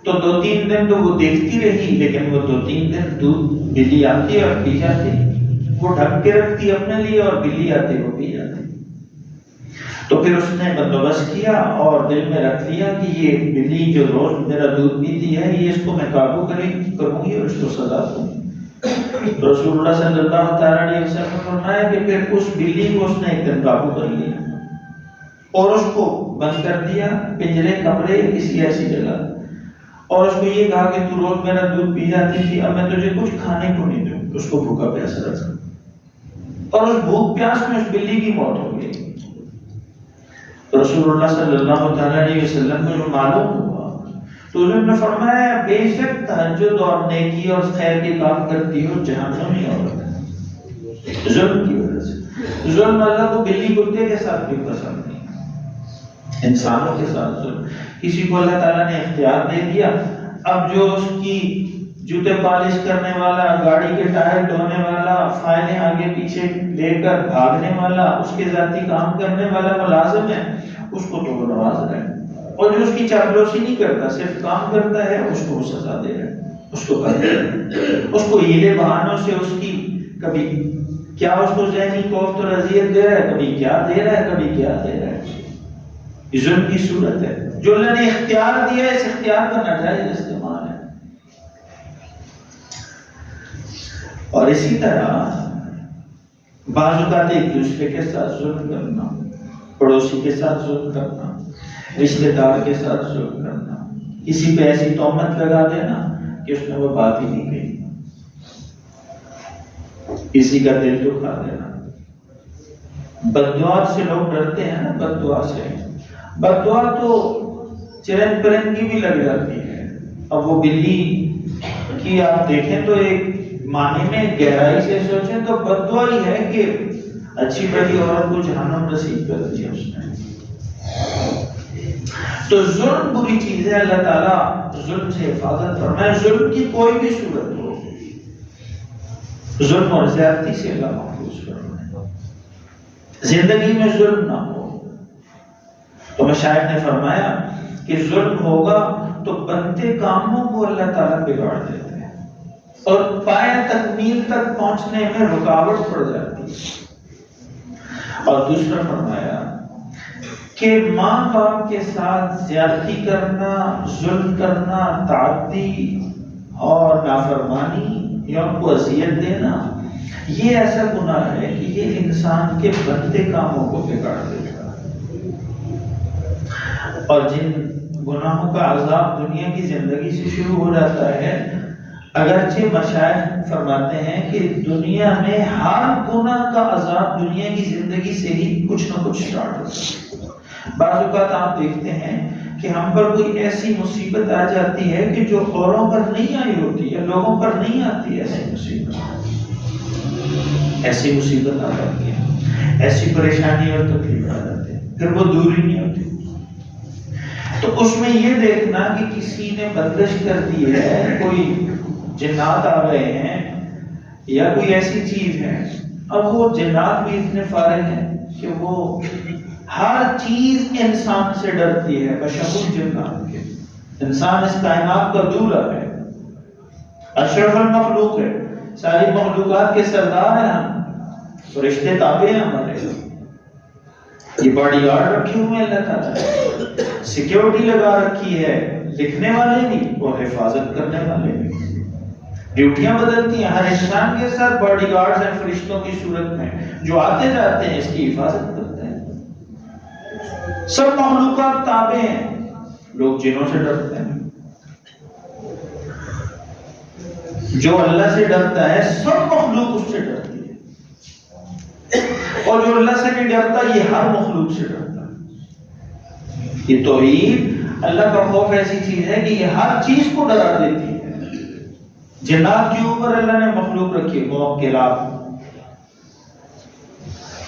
تو 2-3 دن تو وہ دیکھتی رہی، لیکن وہ 2-3 دن دودھ بلی آتی اور پی جاتی، وہ ڈھک کے رکھتی اپنے لیے اور بلی آتی وہ پی جاتی۔ تو پھر اس نے بندوبست کیا اور دل میں رکھ لیا کہ یہ بلی جو روز میرا دودھ پیتی ہے، یہ اس کو میں قابو کروں گی اور اس کو سزا دوں گی۔ رسول اللہ صلی اللہ تعالی علیہ وسلم نے فرمایا کہ پھر اس بلی کو اس نے ایک دن قابو کر لیا اور اس کو بند کر دیا پنجرے، کمرے، کسی ایسی جگہ، اور اس کو یہ کہا کہ تو روز میرا دودھ پی جاتی تھی، اب میں تجھے کچھ کھانے کو نہیں دوں، اس کو بھوکا پیاسا رکھا، اور اس بھوک پیاس میں اس بلی کی موت ہو گئی۔ رسول اللہ صلی اللہ تعالی علیہ وسلم کو جو معلوم ہوا تو انہوں نے فرمایا بے شک تہجد اور نیکی اور خیر کے کام کرتی ہو جہنمی عورت ہے، ظلم کی وجہ سے۔ ظلم اللہ کو بلی کتے کے ساتھ بھی پسند نہیں، انسانوں کے ساتھ ظلم۔ کسی کو اللہ تعالیٰ نے اختیار دے دیا، اب جو اس کی جوتے پالش کرنے والا، گاڑی کے ٹائر دھونے والا، فائلیں آگے پیچھے لے کر بھاگنے والا، اس کے ذاتی کام کرنے والا ملازم ہے، اس کو تو وہ نواز رہے ہیں، اور جو اس کی چاپلوسی نہیں کرتا صرف کام کرتا ہے اس کو وہ سزا دے رہے ہیں، اس کو قتل دے رہے ہیں، اس کو ہیلے بہانوں سے اس کی کبھی کیا اس کو ذہنی کوفت اور اذیت دے رہا ہے، کبھی کیا دے رہا ہے، کبھی کیا دے رہا ہے۔ یہ ظلم کی صورت ہے جو اللہ نے اختیار دیا ہے، اس اختیار کا ناجائز استعمال ہے۔ اور اسی طرح بعض اوقات ایک دوسرے کے ساتھ ظلم کرنا، پڑوسی کے ساتھ ظلم کرنا، رشتہ دار کے ساتھ ظلم کرنا، کسی پہ ایسی تہمت لگا دینا کہ اس نے وہ بات ہی نہیں کہی، کسی کا دل دکھا دینا۔ بد دعا سے لوگ ڈرتے ہیں نا، بد دعا سے، بد دعا تو چرند پرند کی بھی لگ جاتی ہے۔ اب وہ بلی کی آپ دیکھیں تو ایک معنی میں گہرائی سے سوچیں تو بد دعا ہی ہے کہ اچھی بڑی عورت کو جہنم نصیب کر دی اس نے۔ تو ظلم بری چیز ہے، اللہ تعالیٰ ظلم سے حفاظت فرمائے۔ ظلم کی کوئی بھی صورت ہو، ظلم اور زیادتی سے اللہ محفوظ فرمائے، زندگی میں ظلم نہ ہو۔ تو مشائخ نے فرمایا کہ ظلم ہوگا تو بنتے کاموں کو اللہ تعالیٰ بگاڑ دیتے ہیں اور پایہ تکمیل تک پہنچنے میں رکاوٹ پڑ جاتی ہے۔ اور دوسرا فرمایا کہ ماں باپ کے ساتھ زیادتی کرنا، ظلم کرنا، تعدی اور نافرمانی یا ان کو اذیت دینا، یہ ایسا گناہ ہے کہ یہ انسان کے بنتے کاموں کو بگاڑ دیتا ہے۔ اور جن گناہوں کا عذاب دنیا کی زندگی سے شروع ہو جاتا ہے، اگرچہ مشائخ فرماتے ہیں کہ دنیا میں ہر گناہ کا عذاب دنیا کی زندگی سے ہی کچھ نہ کچھ سٹارٹ ہوتا ہے۔ بعض اوقات آپ دیکھتے ہیں کہ ہم پر کوئی ایسی مصیبت آ جاتی ہے کہ جو اوروں پر نہیں آئی ہوتی ہے، لوگوں پر نہیں آتی ایسی مصیبت، ایسی مصیبت آ جاتی ہے، ایسی پریشانی اور تکلیف آ جاتی ہے، پھر وہ دور ہی نہیں ہوتی۔ تو اس میں یہ دیکھنا کہ کسی نے بندش کر دی ہے، کوئی جنات آ گئے ہیں یا کوئی ایسی چیز ہے، اب وہ جنات بھی اتنے فارغ ہیں کہ وہ ہر چیز انسان سے ڈرتی ہے بشمول جنات کے۔ انسان اس کائنات کا دولہ ہے، اشرف المخلوق ہے، ساری مخلوقات کے سردار ہیں ہم، فرشتے تابع ہیں ہمارے، یہ باڈی گارڈ رکھے ہوئے ہیں اللہ تعالیٰ نے، سیکیورٹی لگا رکھی ہے، لکھنے والے بھی اور حفاظت کرنے والے بھی، ڈیوٹیاں بدلتی ہیں۔ ہر انسان کے ساتھ باڈی گارڈز ہیں فرشتوں کی صورت میں جو آتے جاتے ہیں، اس کی حفاظت کرتے ہیں۔ سب مخلوقات تابع ہیں، لوگ جنوں سے ڈرتے ہیں، جو اللہ سے ڈرتا ہے سب مخلوق اس سے ڈرتی ہے، اور جو اللہ سے نہیں ڈرتا یہ ہر مخلوق سے ڈرتا ہے۔ یہ توحید اللہ کا خوف ایسی چیز ہے کہ یہ ہر چیز کو ڈرا دیتی ہے۔ جنات کے اوپر اللہ نے مخلوق رکھی، موکلات۔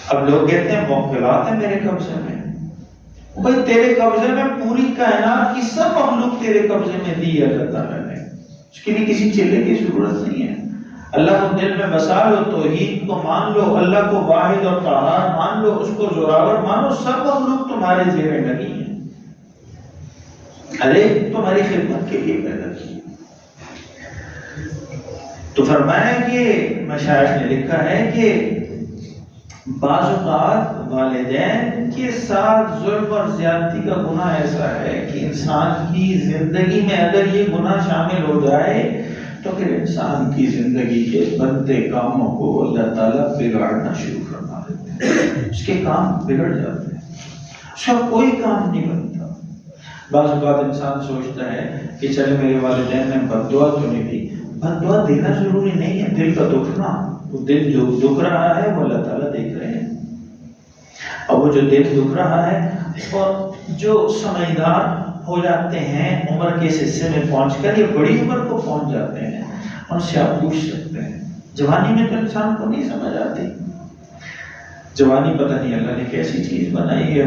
اب لوگ کہتے ہیں موکلات ہیں میرے قبضے میں، بھائی تیرے قبضے میں پوری کائنات کی سب مخلوق تیرے قبضے میں دی ہے اللہ تعالیٰ نے، اس کے لیے کسی چلے کی ضرورت نہیں ہے۔ اللہ کو دل میں بسا لو، توحید کو مان لو، اللہ کو واحد اور قہار مان لو، اس کو زوراور مانو، سب مخلوق تمہارے زیر لگی ہیں، ہر ایک تمہاری خدمت کے لیے پیدا کی۔ تو فرمایا کہ مشائخ نے لکھا ہے کہ بعض اوقات والدین کے ساتھ ظلم اور زیادتی کا گناہ ایسا ہے کہ انسان کی زندگی میں اگر یہ گناہ شامل ہو جائے تو پھر انسان کی زندگی کے بنتے کاموں کو اللہ تعالیٰ بگاڑنا شروع فرما دیتے ہیں، اس کے کام بگڑ جاتے ہیں، اس کا کوئی کام نہیں بنتا۔ بعض اوقات انسان سوچتا ہے کہ چلے میرے والدین نے بد دعا تو نہیں دی، بد دعا دینا ضروری نہیں ہے، دل کا دکھنا، وہ دل جو دکھ رہا ہے وہ اللہ تعالیٰ دیکھ رہے ہیں، اور وہ جو دل دکھ رہا ہے اور جو سمجھدار ہو جاتے ہیں عمر کے اس حصے میں پہنچ کر، یہ بڑی عمر کو پہنچ جاتے ہیں، ان سے آپ پوچھ سکتے ہیں۔ جوانی میں تو انسان کو نہیں سمجھ آتی، جوانی پتہ نہیں اللہ نے کیسی چیز بنائی ہے،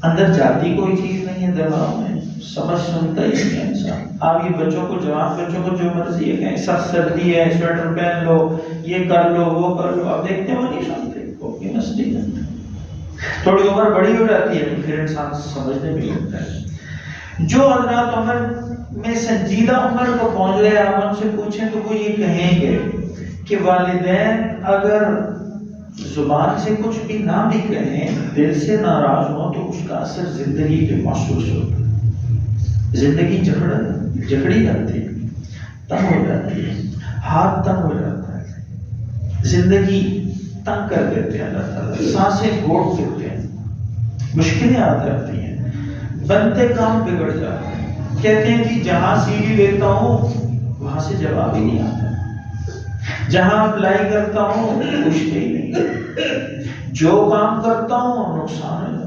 اندر جاتی کوئی چیز نہیں ہے دماغ میں، سمجھ سنتا ہی نہیں ہے انسان. آپ یہ بچوں کو، جوان بچوں کو جو مرضی ہے کہیں، سخت سردی ہے سویٹر پہن لو، یہ کر لو وہ کر لو، آپ دیکھتے ہیں وہ نہیں سنتے، وہ اپنی مستی کرتے. تھوڑی عمر بڑی ہو جاتی ہے تو پھر انسان سمجھنے بھی لگتا ہے. جو حضرات عمر میں سنجیدہ عمر کو پہنچ گئے، آپ ان سے پوچھیں تو وہ یہ کہیں گے کہ والدین اگر زبان سے کچھ بھی نہ بھی کہیں، دل سے ناراض ہوں تو اس کا اثر زندگی پہ محسوس ہوتا ہے. زندگی جکڑی جاتی ہے، تنگ ہو جاتی ہے، ہاتھ تنگ ہو جاتا ہے، زندگی تنگ کر دیتے ہیں اللہ تعالیٰ، سانسیں گھوٹ دیتے ہیں، مشکلیں آ جاتی ہیں، بنتے کام بگڑ جاتے ہیں. کہتے ہیں جی جہاں سی وی دیتا ہوں وہاں سے جواب ہی نہیں آتا، جہاں اپلائی کرتا ہوں پوچھتے ہی نہیں، جو کام کرتا ہوں نقصان ہو جاتا ہے.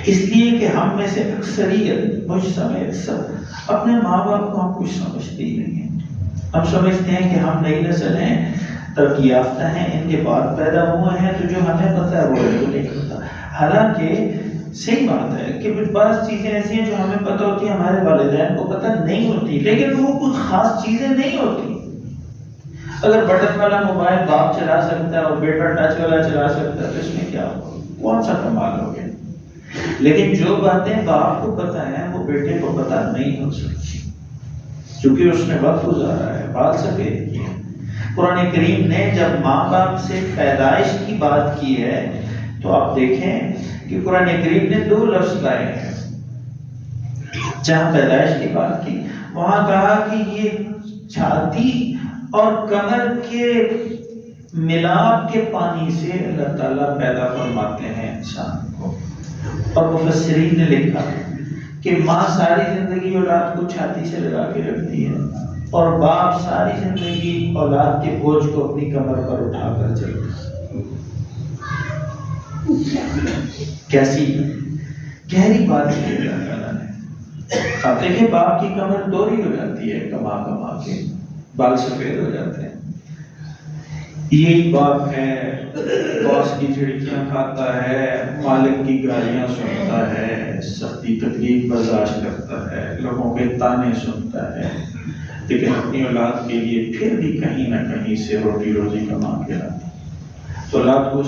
اس لیے کہ ہم میں سے اکثریت، مجھ سمیت سب، اپنے ماں باپ کو ہم کچھ سمجھتے ہی نہیں ہیں. ہم سمجھتے ہیں کہ ہم نئی نسل ہیں، ترقی یافتہ ہیں، ان کے بعد پیدا ہوئے ہیں تو جو ہمیں پتہ ہے وہ ان کو نہیں پتہ. حالانکہ صحیح بات ہے کہ بعض چیزیں ایسی ہیں جو ہمیں پتہ ہوتی ہیں، ہمارے والدین کو پتہ نہیں ہوتی، لیکن وہ کوئی خاص چیزیں نہیں ہوتی. اگر بٹن والا موبائل باپ چلا سکتا ہے اور بیٹا ٹچ والا چلا سکتا ہے تو اس میں کیا ہوگا، کون سا کمال ہو گیا. لیکن جو باتیں باپ کو پتہ ہیں وہ بیٹے کو پتہ نہیں ہو سکتی، کیونکہ اس نے وقت گزارا ہے، بال سفید کیا. قرآن کریم نے جب ماں باپ سے پیدائش کی بات کی ہے تو آپ دیکھیں کہ قرآن کریم نے 2 لفظ لائے ہیں. جہاں پیدائش کی بات کی وہاں کہا کہ یہ چھاتی اور کمر کے ملاپ کے پانی سے اللہ تعالیٰ پیدا فرماتے ہیں انسان کو. اور مفسرین نے لکھا کہ ماں ساری زندگی اولاد کو چھاتی سے لگا کے رکھتی ہے اور باپ ساری زندگی اولاد کے بوجھ کو اپنی کمر پر اٹھا کر چلتا ہے. کیسی گہری بات ہے اللہ تعالیٰ نے. آپ دیکھیں باپ کی کمر دوری ہو جاتی ہے، کما کما کے بال سفید ہو جاتے ہیں. یہی باپ ہے، باس کی جھڑکیاں کھاتا ہے، مالک کی گالیاں سنتا ہے، سختی تکلیف برداشت کرتا ہے، لوگوں کے تانے سنتا ہے، لیکن اپنی اولاد کے لیے پھر بھی کہیں نہ کہیں سے روٹی روزی کما کے لاتا. تو اولاد کو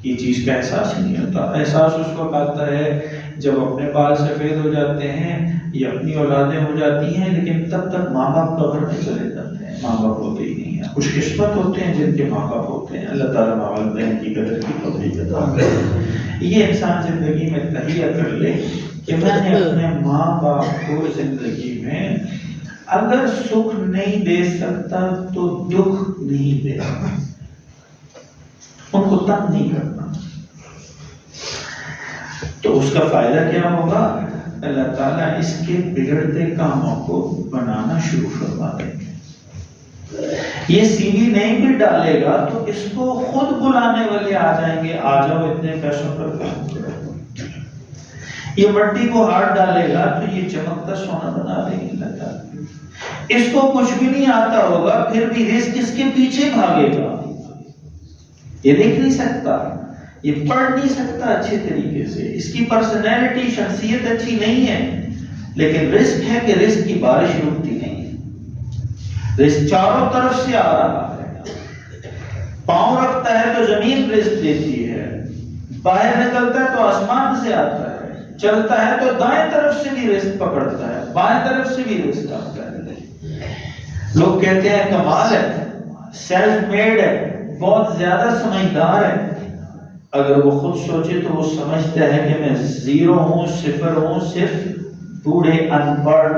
یہ چیز کا احساس ہی نہیں ہوتا. احساس اس وقت آتا ہے جب اپنے بال سفید ہو جاتے ہیں یا اپنی اولادیں ہو جاتی ہیں، لیکن تب تک ماں باپ قبر میں چلے جاتے ہیں، ماں باپ ہوتے ہی نہیں ہیں. خوش قسمت ہوتے ہیں جن کے ماں باپ ہوتے ہیں. اللہ تعالیٰ ماں والدین کی قدر کی توفیق عطا کرے. یہ انسان زندگی میں تہیہ کر لے کہ میں نے اپنے ماں باپ کو زندگی میں اگر سکھ نہیں دے سکتا تو دکھ نہیں دے سکتا، ان کو تنگ نہیں کرنا. تو اس کا فائدہ کیا ہوگا؟ اللہ تعالیٰ اس کے بگڑتے کاموں کو بنانا شروع فرما دیں گے. یہ سی وی نہیں بھی ڈالے گا تو اس کو خود بلانے والے آ جائیں گے، آ جاؤ اتنے پیسوں پر کام کرو. یہ مٹی کو ہاتھ ڈالے گا تو یہ چمکتا سونا بنا دیں گے اللہ تعالیٰ. اس کو کچھ بھی نہیں آتا ہوگا پھر بھی رزق اس کے پیچھے بھاگے گا. یہ دیکھ نہیں سکتا، یہ پڑھ نہیں سکتا اچھے طریقے سے، اس کی پرسنالٹی شخصیت اچھی نہیں ہے، لیکن رزق ہے کہ رزق کی بارش رکتی نہیں ہے. رزق چاروں طرف سے آ رہا ہے. پاؤں رکھتا ہے تو زمین رزق دیتی ہے، باہر نکلتا ہے تو آسمان سے آتا ہے، چلتا ہے تو دائیں طرف سے بھی رزق پکڑتا ہے، بائیں طرف سے بھی رزق آتا ہے. لوگ کہتے ہیں کمال ہے، سیلف میڈ ہے، بہت زیادہ سمجھدار ہے. اگر وہ خود سوچے تو وہ سمجھتا ہے کہ میں زیرو ہوں، صفر ہوں، صرف بوڑھے ان پڑھ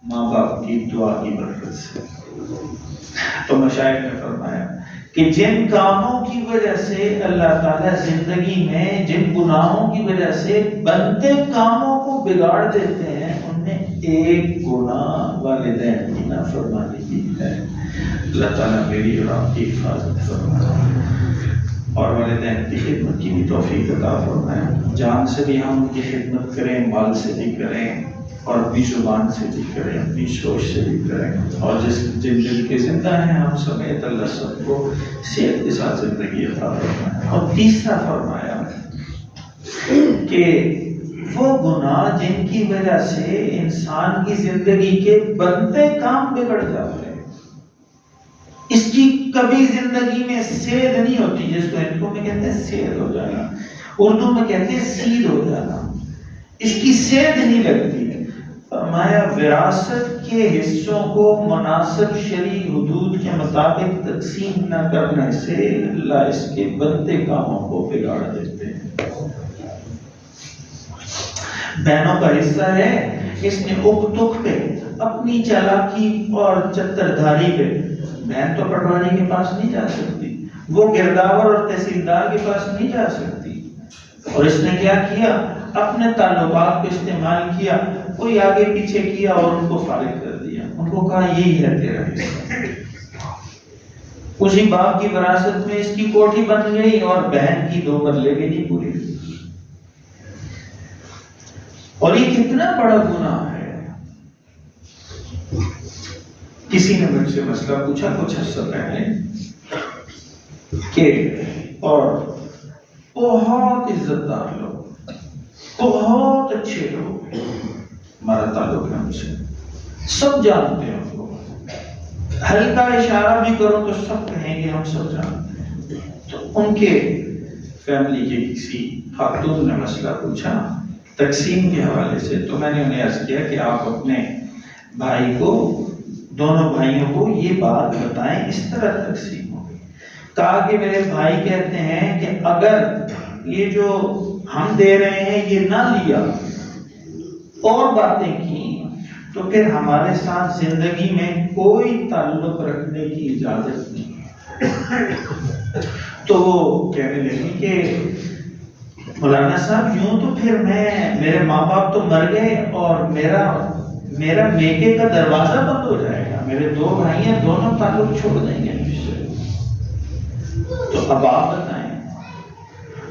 ماں باپ کی دعا کی برکت سے. تو مشائخ نے فرمایا کہ جن کاموں کی وجہ سے اللہ تعالیٰ زندگی میں، جن گناہوں کی وجہ سے بنتے کاموں کو بگاڑ دیتے ہیں، ان میں ایک گناہ والدین کی نافرمانی کی ہے. اللہ تعالیٰ میری اور آپ کی حفاظت فرمائے اور والدین کی خدمت کی بھی توفیق عطا فرمائے. جان سے بھی ہم ان کی خدمت کریں، مال سے بھی کریں اور اپنی زبان سے بھی کریں، اپنی سوچ سے بھی کریں. اور جن دل کے زندہ ہیں ہم سمیت اللہ سب کو صحت کے ساتھ زندگی عطا فرمائے. اور تیسرا فرمایا کہ وہ گناہ جن کی وجہ سے انسان کی زندگی کے بنتے کام بگڑ جاتے ہیں، اس کی کبھی زندگی میں سید نہیں ہوتی، جس کو ہندو میں کہتے ہیں سید ہو جانا، اردو میں کہتے ہیں سید ہو جانا، اس کی سید نہیں لگتی۔ فرمایا وراثت کے حصوں کو مناسب شرعی حدود کے مطابق تقسیم نہ کرنے سے اللہ اس کے بنتے کاموں کو بگاڑ دیتے ہیں۔ بہنوں کا حصہ ہے، اس نے اک تک پہ اپنی چالاکی اور چتر دھاری پہ، بہن تو پٹواری کے پاس نہیں جا سکتی، وہ گرداور اور تحصیلدار کے پاس نہیں جا سکتی، اور اس نے کیا کیا، اپنے تعلقات کو استعمال کیا، کوئی آگے پیچھے کیا اور ان کو فارغ کر دیا، ان کو کہا یہی ہے تیرا حصہ۔ اسی باپ کی وراثت میں اس کی کوٹھی بن گئی اور بہن کی 2 مرلے بھی نہیں پوری۔ اور یہ کتنا بڑا گناہ ہے۔ کسی نے مجھ سے مسئلہ پوچھا کچھ عرصہ پہلے کہ اور بہت عزت دار لوگ، بہت اچھے لوگ، ہمارا تعلق ہے ہم سے، سب جانتے ہیں ان کو، ہلکا اشارہ بھی کرو تو سب کہیں گے ہم سب جانتے ہیں۔ تو ان کے فیملی کے کسی خاتون نے مسئلہ پوچھا تقسیم کے حوالے سے، تو میں نے انہیں عرض کیا کہ آپ اپنے بھائی کو، دونوں بھائیوں کو یہ بات بتائیں اس طرح تقسیم ہوگی۔ کہا کہ میرے بھائی کہتے ہیں کہ اگر یہ جو ہم دے رہے ہیں یہ نہ لیا اور باتیں کی تو پھر ہمارے ساتھ زندگی میں کوئی تعلق رکھنے کی اجازت نہیں۔ تو وہ کہنے لگی کہ مولانا صاحب یوں تو پھر میرے ماں باپ تو مر گئے اور میرا میکے کا دروازہ بند ہو جائے گا، میرے 2 بھائی ہیں، دونوں تعلق چھوڑ دیں گے مجھ سے، تو اب آپ بتائیں۔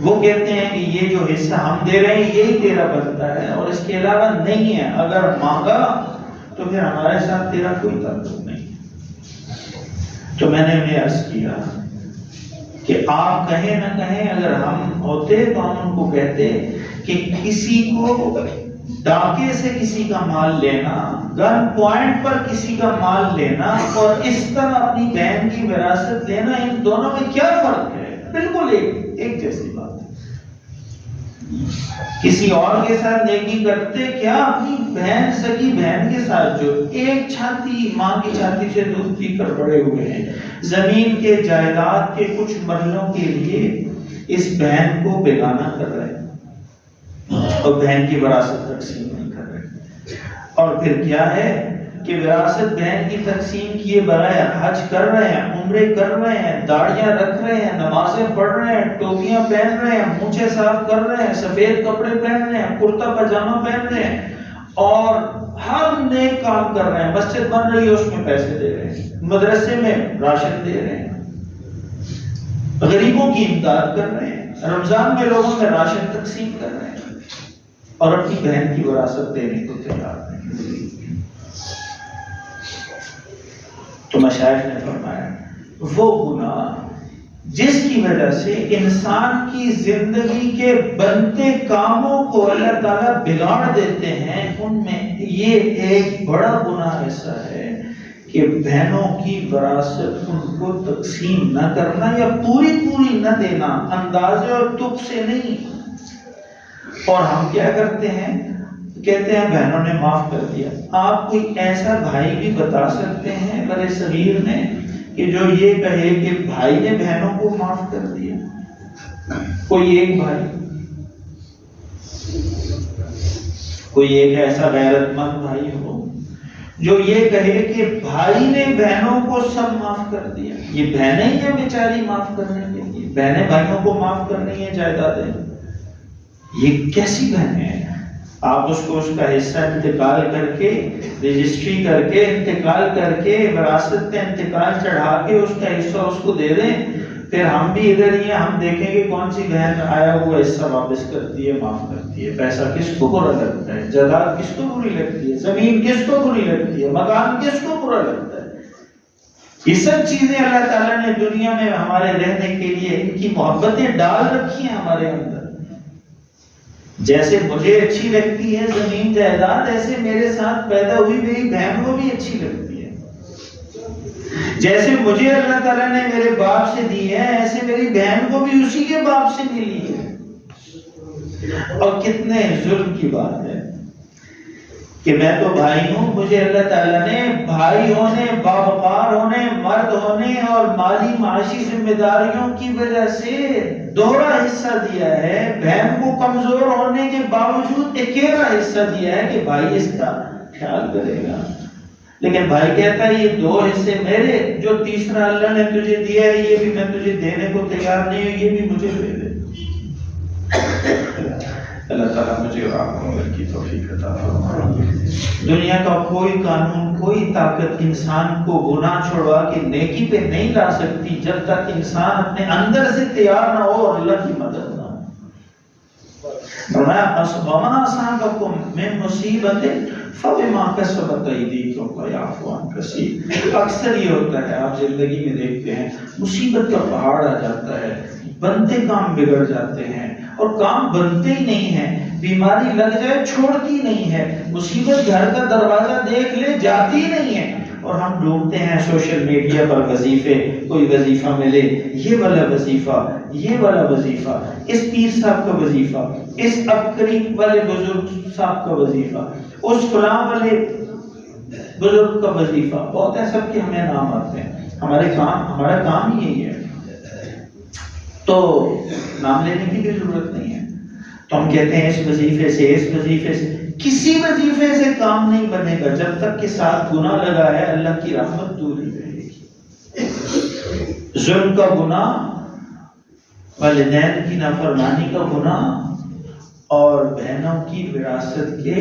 وہ کہتے ہیں کہ یہ جو حصہ ہم دے رہے ہیں یہی تیرا بنتا ہے اور اس کے علاوہ نہیں ہے، اگر مانگا تو پھر ہمارے ساتھ تیرا کوئی تعلق نہیں۔ تو میں نے انہیں عرض کیا کہ آپ کہیں نہ کہیں، اگر ہم ہوتے تو ہم ان کو کہتے کہ کسی کو ڈاکے سے کسی کا مال لینا، گن پوائنٹ پر کسی کا مال لینا اور اس طرح اپنی بہن کی وراثت لینا، ان دونوں میں کیا فرق ہے؟ بالکل ایک جیسی بات ہے۔ کسی اور کے ساتھ نیکی کرتے کیا اپنی بہن، سگی بہن کے ساتھ جو ایک چھاتی ماں کی چھاتی سے دودھ پی کر بڑے ہوئے ہیں، زمین کے جائیداد کے کچھ مرلوں کے لیے اس بہن کو بیگانہ کر رہے ہیں اور بہن کی وراثت تقسیم نہیں کر رہے، اور پھر کیا ہے کہ وراثت بہن کی تقسیم کیے بغیر حج کر رہے ہیں، عمرے کر رہے ہیں، داڑیاں رکھ رہے ہیں، نمازیں پڑھ رہے ہیں، ٹوپیاں پہن رہے ہیں، مونچھیں صاف کر رہے ہیں، سفید کپڑے پہن رہے ہیں، کرتا پاجامہ پہن رہے ہیں اور ہر نیک کام کر رہے ہیں، مسجد بن رہی ہے اس میں پیسے دے رہے ہیں، مدرسے میں راشن دے رہے ہیں، غریبوں کی امداد کر رہے ہیں، رمضان میں لوگوں میں راشن تقسیم کر رہے ہیں اور اپنی بہن کی وراثت دینے کو تیار نہیں۔ تو مشائخ نے فرمایا وہ گناہ جس کی وجہ سے انسان کی زندگی کے بنتے کاموں کو اللہ تعالیٰ بگاڑ دیتے ہیں، ان میں یہ ایک بڑا گناہ ایسا ہے کہ بہنوں کی وراثت ان کو تقسیم نہ کرنا یا پوری نہ دینا، اندازے اور تک سے نہیں۔ اور ہم کیا کرتے ہیں، کہتے ہیں بہنوں نے معاف کر دیا۔ آپ کوئی ایسا بھائی بھی بتا سکتے ہیں برے صغیر میں کہ جو یہ کہے کہ بھائی نے بہنوں کو معاف کر دیا؟ کوئی ایک بھائی، کوئی ایک ایسا غیرت مند بھائی ہو جو یہ کہے کہ بھائی نے بہنوں کو سب معاف کر دیا؟ یہ بہنیں ہی ہیں بیچاری معاف کرنے کے لیے، بہنیں بھائیوں کو معاف کرنی ہے جائیدادیں، یہ کیسی بہنیں ہیں؟ آپ اس کو اس کا حصہ انتقال کر کے، رجسٹری کر کے، انتقال کر کے، وراثت کا انتقال چڑھا کے اس کا حصہ اس کو دے دیں، پھر ہم بھی ادھر ہی ہیں، ہم دیکھیں گے کون سی بہن آیا ہوا حصہ واپس کرتی ہے، معاف کرتی ہے۔ پیسہ کس کو برا لگتا ہے؟ جائیداد کس کو بری لگتی ہے؟ زمین کس کو بری لگتی ہے؟ مکان کس کو برا لگتا ہے؟ یہ سب چیزیں اللہ تعالیٰ نے دنیا میں ہمارے رہنے کے لیے ان کی محبتیں ڈال رکھی ہیں ہمارے اندر، جیسے مجھے اچھی لگتی ہے زمین جائیداد، ایسے میرے ساتھ پیدا ہوئی میری بہن کو بھی اچھی لگتی ہے۔ جیسے مجھے اللہ تعالیٰ نے میرے باپ سے دی ہے، ایسے میری بہن کو بھی اسی کے باپ سے ملی ہے۔ اور کتنے ظلم کی بات ہے کہ میں تو بھائی ہوں، مجھے اللہ تعالیٰ نے بھائی ہونے، باوقار ہونے، مرد ہونے اور مالی معاشی ذمہ داریوں کی وجہ سے دوہرا حصہ دیا ہے۔ بہن کو کمزور ہونے کے باوجود اکیلا حصہ دیا ہے کہ بھائی اس کا خیال کرے گا، لیکن بھائی کہتا ہے یہ دو حصے میرے، جو تیسرا اللہ نے تجھے دیا ہے یہ بھی میں تجھے دینے کو تیار نہیں ہوں، یہ بھی مجھے دے دے۔ اللہ تعالیٰ مجھے اور آپ کو عمل کی توفیق عطا فرمائے۔ دنیا کا کوئی قانون، کوئی طاقت انسان کو گناہ چھڑوا کے نیکی پہ نہیں لا سکتی جب تک انسان اپنے اندر سے تیار نہ ہو اور اللہ کی مدد نہ ہو۔ فرمایا وَمَا أَصَابَكُم مِّن مُّصِیبَةٍ فَبِمَا كَسَبَتْ أَیْدِیکُم وَیَعْفُو عَن کَثِیر۔ اکثر یہ ہوتا ہے، آپ زندگی میں دیکھتے ہیں مصیبت کا پہاڑ آ جاتا ہے، بنتے کام بگڑ جاتے ہیں اور کام بنتے ہی نہیں ہیں، بیماری لگ جائے چھوڑتی نہیں ہے، مصیبت گھر کا دروازہ دیکھ لے جاتی نہیں ہے، اور ہم ڈھونڈتے ہیں سوشل میڈیا پر وظیفے، کوئی وظیفہ ملے، یہ والا وظیفہ، یہ والا وظیفہ، اس پیر صاحب کا وظیفہ، اس عبقری والے بزرگ صاحب کا وظیفہ، اس فلاں والے بزرگ کا وظیفہ، بہت ہے سب کے ہمیں نام آتے ہیں۔ ہمارا کام ہی یہی ہے، تو نام لینے کی بھی ضرورت نہیں ہے۔ تو ہم کہتے ہیں اس وظیفے سے، اس وظیفے سے، کسی وظیفے سے کام نہیں بنے گا جب تک کہ ساتھ گناہ لگا ہے، اللہ کی رحمت دور ہی رہے گی۔ ظلم کا گناہ، والدین کی نافرمانی کا گناہ اور بہنوں کی وراثت کے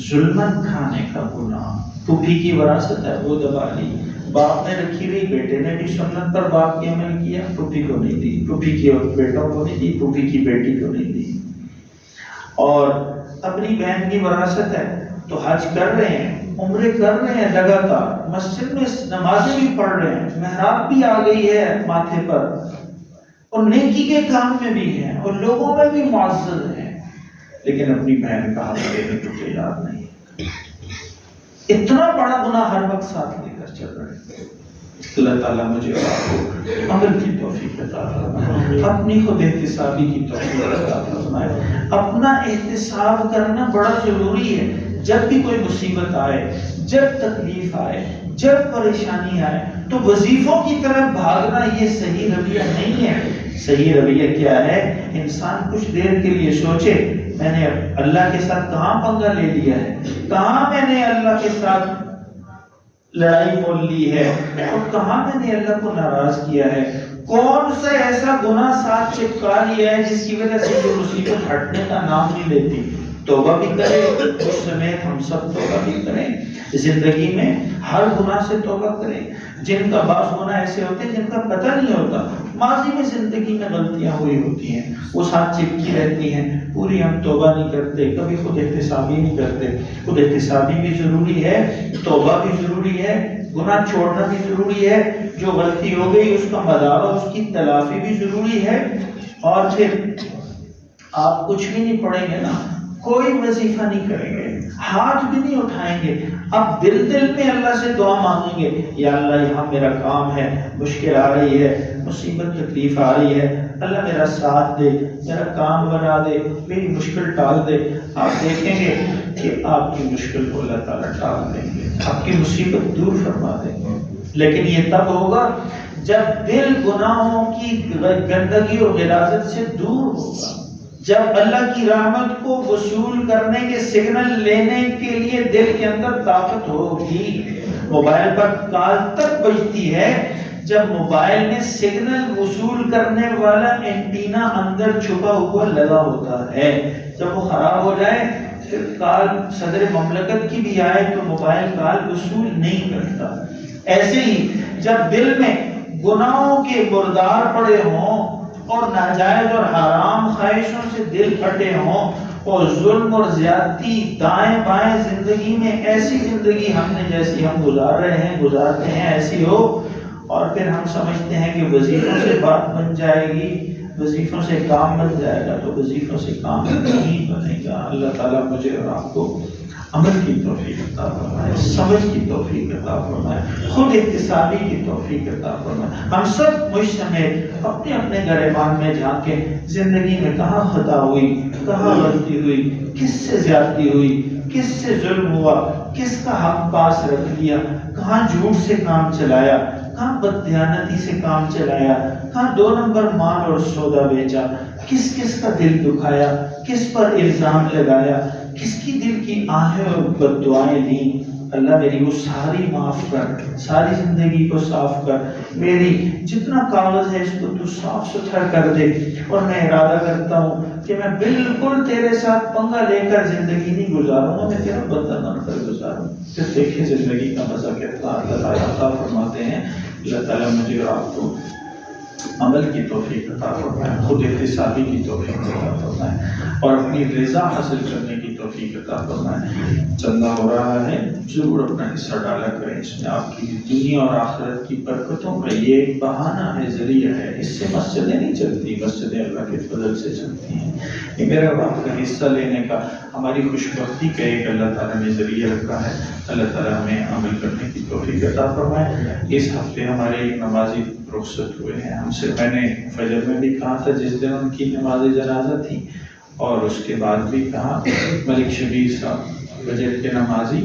ظلمن کھانے کا گناہ۔ پھوپھی کی وراثت ہے وہ دبا لی، باپ نے رکھی رہی، بیٹے نے بھی سنت پر باپ کی عمل کیا، پھوپھی کو نہیں دی، پھوپھی کی بیٹوں کو نہیں دی، پھوپھی کی بیٹی کو نہیں دی۔ اور اپنی بہن کی وراثت ہے تو حج کر رہے ہیں، عمرے کر رہے ہیں لگاتار، مسجد میں نمازیں بھی پڑھ رہے ہیں، محراب بھی آ گئی ہے ماتھے پر، اور نیکی کے کام میں بھی ہیں اور لوگوں میں بھی معزز ہیں، لیکن اپنی بہن کا حق دینے کو تیار نہیں۔ اتنا بڑا گناہ ہر وقت ساتھ لے کر چل رہے ہیں۔ اللہ تعالیٰ مجھے اور آپ کو عمل کی توفیق عطا فرمائے، اپنی خود احتسابی کی توفیق عطا فرمائے۔ اپنا احتساب کرنا بڑا ضروری ہے۔ جب بھی کوئی مصیبت آئے، جب تکلیف آئے، جب پریشانی آئے تو وظیفوں کی طرف بھاگنا یہ صحیح رویہ نہیں ہے۔ صحیح رویہ کیا ہے؟ انسان کچھ دیر کے لیے سوچے میں نے اللہ کے ساتھ کہاں پنگا لے لیا ہے، کہاں میں نے اللہ کے ساتھ لڑائی مول لی ہے، اور کہاں میں نے اللہ کو ناراض کیا ہے، کون سا ایسا گناہ ساتھ چپکا لیا ہے جس کی وجہ سے یہ مصیبت ہٹنے کا نام نہیں لیتی۔ توبہ بھی کرے، اس سمیت ہم سب توبہ بھی کریں، زندگی میں ہر گناہ سے توبہ کریں۔ جن کا بعض گناہ ایسے ہوتے ہیں جن کا پتہ نہیں ہوتا، ماضی میں زندگی میں غلطیاں ہوئی ہوتی ہیں، وہ ساتھ چپکی رہتی ہیں، پوری ہم توبہ نہیں کرتے، کبھی خود احتسابی نہیں کرتے۔ خود احتسابی بھی ضروری ہے، توبہ بھی ضروری ہے، گناہ چھوڑنا بھی ضروری ہے، جو غلطی ہو گئی اس کا مداوع، اس کی تلافی بھی ضروری ہے۔ اور پھر آپ کچھ بھی نہیں پڑھیں گے نا، کوئی وظیفہ نہیں کریں گے، ہاتھ بھی نہیں اٹھائیں گے، اب دل میں اللہ سے دعا مانگیں گے، یا اللہ یہاں میرا کام ہے، مشکل آ رہی ہے، مصیبت تکلیف آ رہی ہے، اللہ میرا ساتھ دے، میرا کام بنا دے، میری مشکل ٹال دے۔ آپ دیکھیں گے کہ آپ کی مشکل کو اللہ تعالیٰ ٹال دیں گے، آپ کی مصیبت دور فرما دیں گے۔ لیکن یہ تب ہوگا جب دل گناہوں کی گندگی اور غلاظت سے دور ہوگا، جب اللہ کی رحمت کو وصول کرنے کے سگنل لینے کے لیے دل کے اندر طاقت ہوگی۔ موبائل پر کال تک بجتی ہے جب موبائل میں سگنل وصول کرنے والا اینٹینا اندر چھپا ہوا لگا ہوتا ہے، جب وہ خراب ہو جائے پھر کال صدر مملکت کی بھی آئے تو موبائل کال وصول نہیں کرتا۔ ایسے ہی جب دل میں گناہوں کے مردار پڑے ہوں اور ناجائز اور حرام خواہشوں سے دل پھٹے ہوں اور ظلم اور زیادتی دائیں بائیں زندگی میں، ایسی زندگی ہم نے جیسی ہم گزارتے ہیں ایسی ہو، اور پھر ہم سمجھتے ہیں کہ وظیفوں سے بات بن جائے گی، وظیفوں سے کام بن جائے گا تو وظیفوں سے کام نہیں بنے گا۔ اللہ تعالیٰ مجھے اور آپ کو عمل کی توفیق عطا فرمائے، سمجھ کی توفیق عطا فرمائے، خود احتسابی کی توفیق عطا فرمائے۔ ہم سب مجھ سمیت اپنے اپنے گریبان میں جھانکیں، زندگی میں کہاں خطا ہوئی، کہاں غلطی ہوئی، کس سے زیادتی ہوئی، کس سے ظلم ہوا، کس کا حق پاس رکھ لیا، کہاں جھوٹ سے کام چلایا، کہاں بددیانتی سے کام چلایا، کہاں 2 نمبر مال اور سودا بیچا، کس کس کا دل دکھایا، کس پر الزام لگایا، کس کی دل کی آہیں اور بد دعائیں دیں۔ اللہ میری وہ ساری معاف کر، ساری زندگی کو صاف کر، میری جتنا کاغذ ہے اس کو تو صاف ستھرا کر دے، اور میں ارادہ کرتا ہوں کہ میں بالکل تیرے ساتھ پنگا لے کر زندگی نہیں گزاروں گا، میں تیرا بندہ بن کر گزاروں۔ پھر دیکھیں زندگی کا مزہ کتنا اللہ تعالیٰ عطا فرماتے ہیں۔ اللہ تعالیٰ مجھے اور آپ کو عمل کی توفیق عطا فرمائے، خود احتسابی کی توفیق عطا فرمائے، اور اپنی رضا حاصل کرنے کی توفیق عطا فرمائے۔ چندہ ہو رہا ہے، ضرور اپنا حصہ ڈالا کریں، اس میں آپ کی دنیا اور آخرت کی برکتوں کا یہ ایک بہانہ ہے، ذریعہ ہے۔ اس سے مسجدیں نہیں چلتی، مسجدیں اللہ کے فضل سے چلتی ہیں۔ یہ میرا آپ کا حصہ لینے کا، ہماری خوش بختی کا ایک اللہ تعالیٰ نے ذریعہ رکھا ہے۔ اللہ تعالیٰ ہمیں عمل کرنے کی توفیق عطا فرمائے۔ اس ہفتے ہمارے ایک نمازی رخصت ہوئے ہیں ہم سے، میں نے فجر میں بھی کہا تھا جس دن ان کی نماز جنازہ تھی، اور اس کے بعد بھی کہا، ملک شبیر صاحب فجر کے نمازی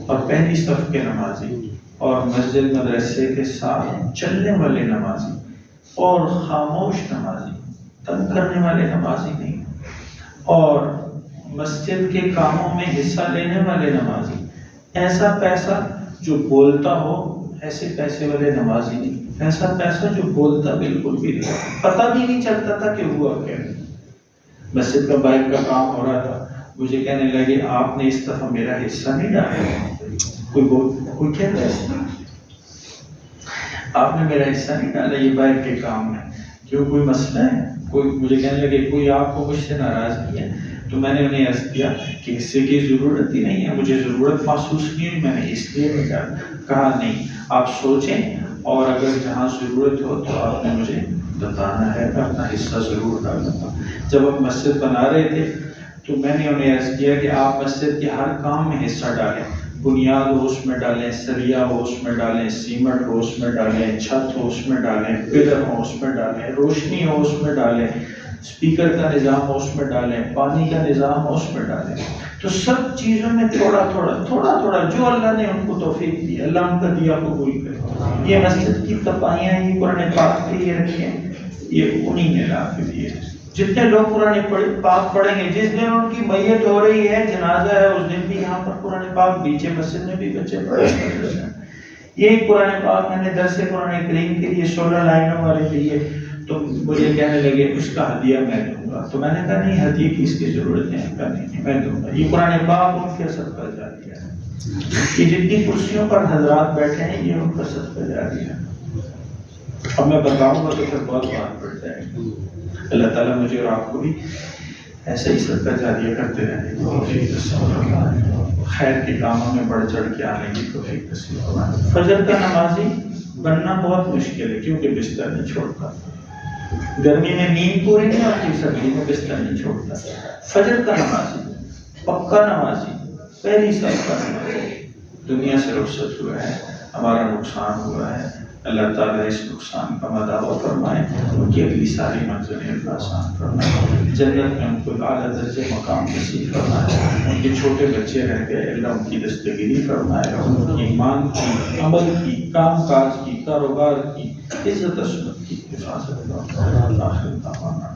اور پہلی صف کے نمازی اور مسجد مدرسے کے ساتھ چلنے والے نمازی اور خاموش نمازی، تنگ کرنے والے نمازی نہیں، اور مسجد کے کاموں میں حصہ لینے والے نمازی، ایسا پیسہ جو بولتا ہو، ایسے پیسے والے نمازی نہیں، ایسا پیسہ جو بولتا بالکل بھی نہیں، پتہ بھی نہیں چلتا تھا کہ ہوا کیا۔ مسجد کا بائک کا کام ہو رہا تھا، مجھے کہنے لگے آپ نے اس دفعہ میرا حصہ نہیں ڈالا۔ کوئی کہتا ہے آپ نے میرا حصہ نہیں ڈالا یہ بائک کے کام میں، کیوں کوئی مسئلہ ہے؟ کوئی مجھے کہنے لگے کوئی آپ کو مجھ سے ناراضگی ہے؟ تو میں نے انہیں عرض کیا کہ حصے کی ضرورت ہی نہیں ہے، مجھے ضرورت محسوس نہیں ہوئی، میں نے اس لیے نہیں ڈالا۔ کہا نہیں، آپ سوچیں اور اگر جہاں ضرورت ہو تو آپ نے مجھے بتانا ہے، میں اپنا حصہ ضرور ڈالوں گا۔ جب ہم مسجد بنا رہے تھے تو میں نے انہیں عرض کیا کہ آپ مسجد کے ہر کام میں حصہ ڈالیں، بنیاد ہو اس میں ڈالیں، سریا ہو اس میں ڈالیں، سیمنٹ ہو اس میں ڈالیں، چھت ہو اس میں ڈالیں، پلر ہو اس میں ڈالیں، روشنی ہو اس میں ڈالیں، اسپیکر کا نظام ہو اس میں ڈالیں، پانی کا نظام ہو اس میں ڈالیں۔ تو سب چیزوں میں تھوڑا تھوڑا جو اللہ نے ان کو توفیق دی، اللہ ان کا دیا قبول کرے۔ یہ مسجد کی تپائیاں یہ قرآن پاک کے لیے رکھی ہیں، یہ انہی نے لا کے دیے۔ جتنے لوگ قرآن پاک پڑھیں گے، جس دن ان کی میت ہو رہی ہے، جنازہ ہے، اس دن بھی یہاں پر قرآن پاک بیچے مسجد میں بھی بچے پڑھے ہیں۔ یہی قرآن پاک میں نے درس قرآن کریم کے لیے 16 لائنوں والے دیے، تو مجھے کہنے لگے اس کا ہدیہ میں دوں گا۔ تو میں نے کہا نہیں، ہدیے کی اس کی ضرورت نہیں، کہا نہیں میں دوں گا، یہ قرآن پاک ان کے صدقہ جاریہ ہے۔ یہ جتنی کرسیوں پر حضرات بیٹھے ہیں یہ ان کا صدقہ جاریہ ہے۔ اب میں بتاؤں گا تو پھر بہت بات پڑ جائے گی۔ اللہ تعالیٰ مجھے اور آپ کو بھی ایسے ہی صدقہ جاریہ کرتے رہنے کی توفیق نصیب فرمائے، خیر کے کاموں میں بڑھ چڑھ کے آنے کی توفیق نصیب فرمائے۔ فجر کا نمازی بننا بہت مشکل ہے کیونکہ بستر نہیں چھوڑتا، گرمی میں نیند پوری نہیں ہوتی، سردی میں بستر نہیں چھوڑتا۔ فجر کا نمازی، پکا نمازی، پہلی صف کا نمازی دنیا سے رخصت ہوا ہے، ہمارا نقصان ہوا ہے۔ اللہ تعالیٰ اس نقصان کا مداوع فرمائے، ان کی اگلی ساری منزلیں اللہ آسان فرمائے، جنت میں ان کو اعلیٰ درجے مقام نصیب فرمائے۔ ان کے چھوٹے بچے رہ گئے، اللہ ان کی دستگیری فرمائے، ان کی ایمان کی، عمل کی، کام کاج کی، کاروبار کی، عزت عصمت کی حفاظت فرمائے۔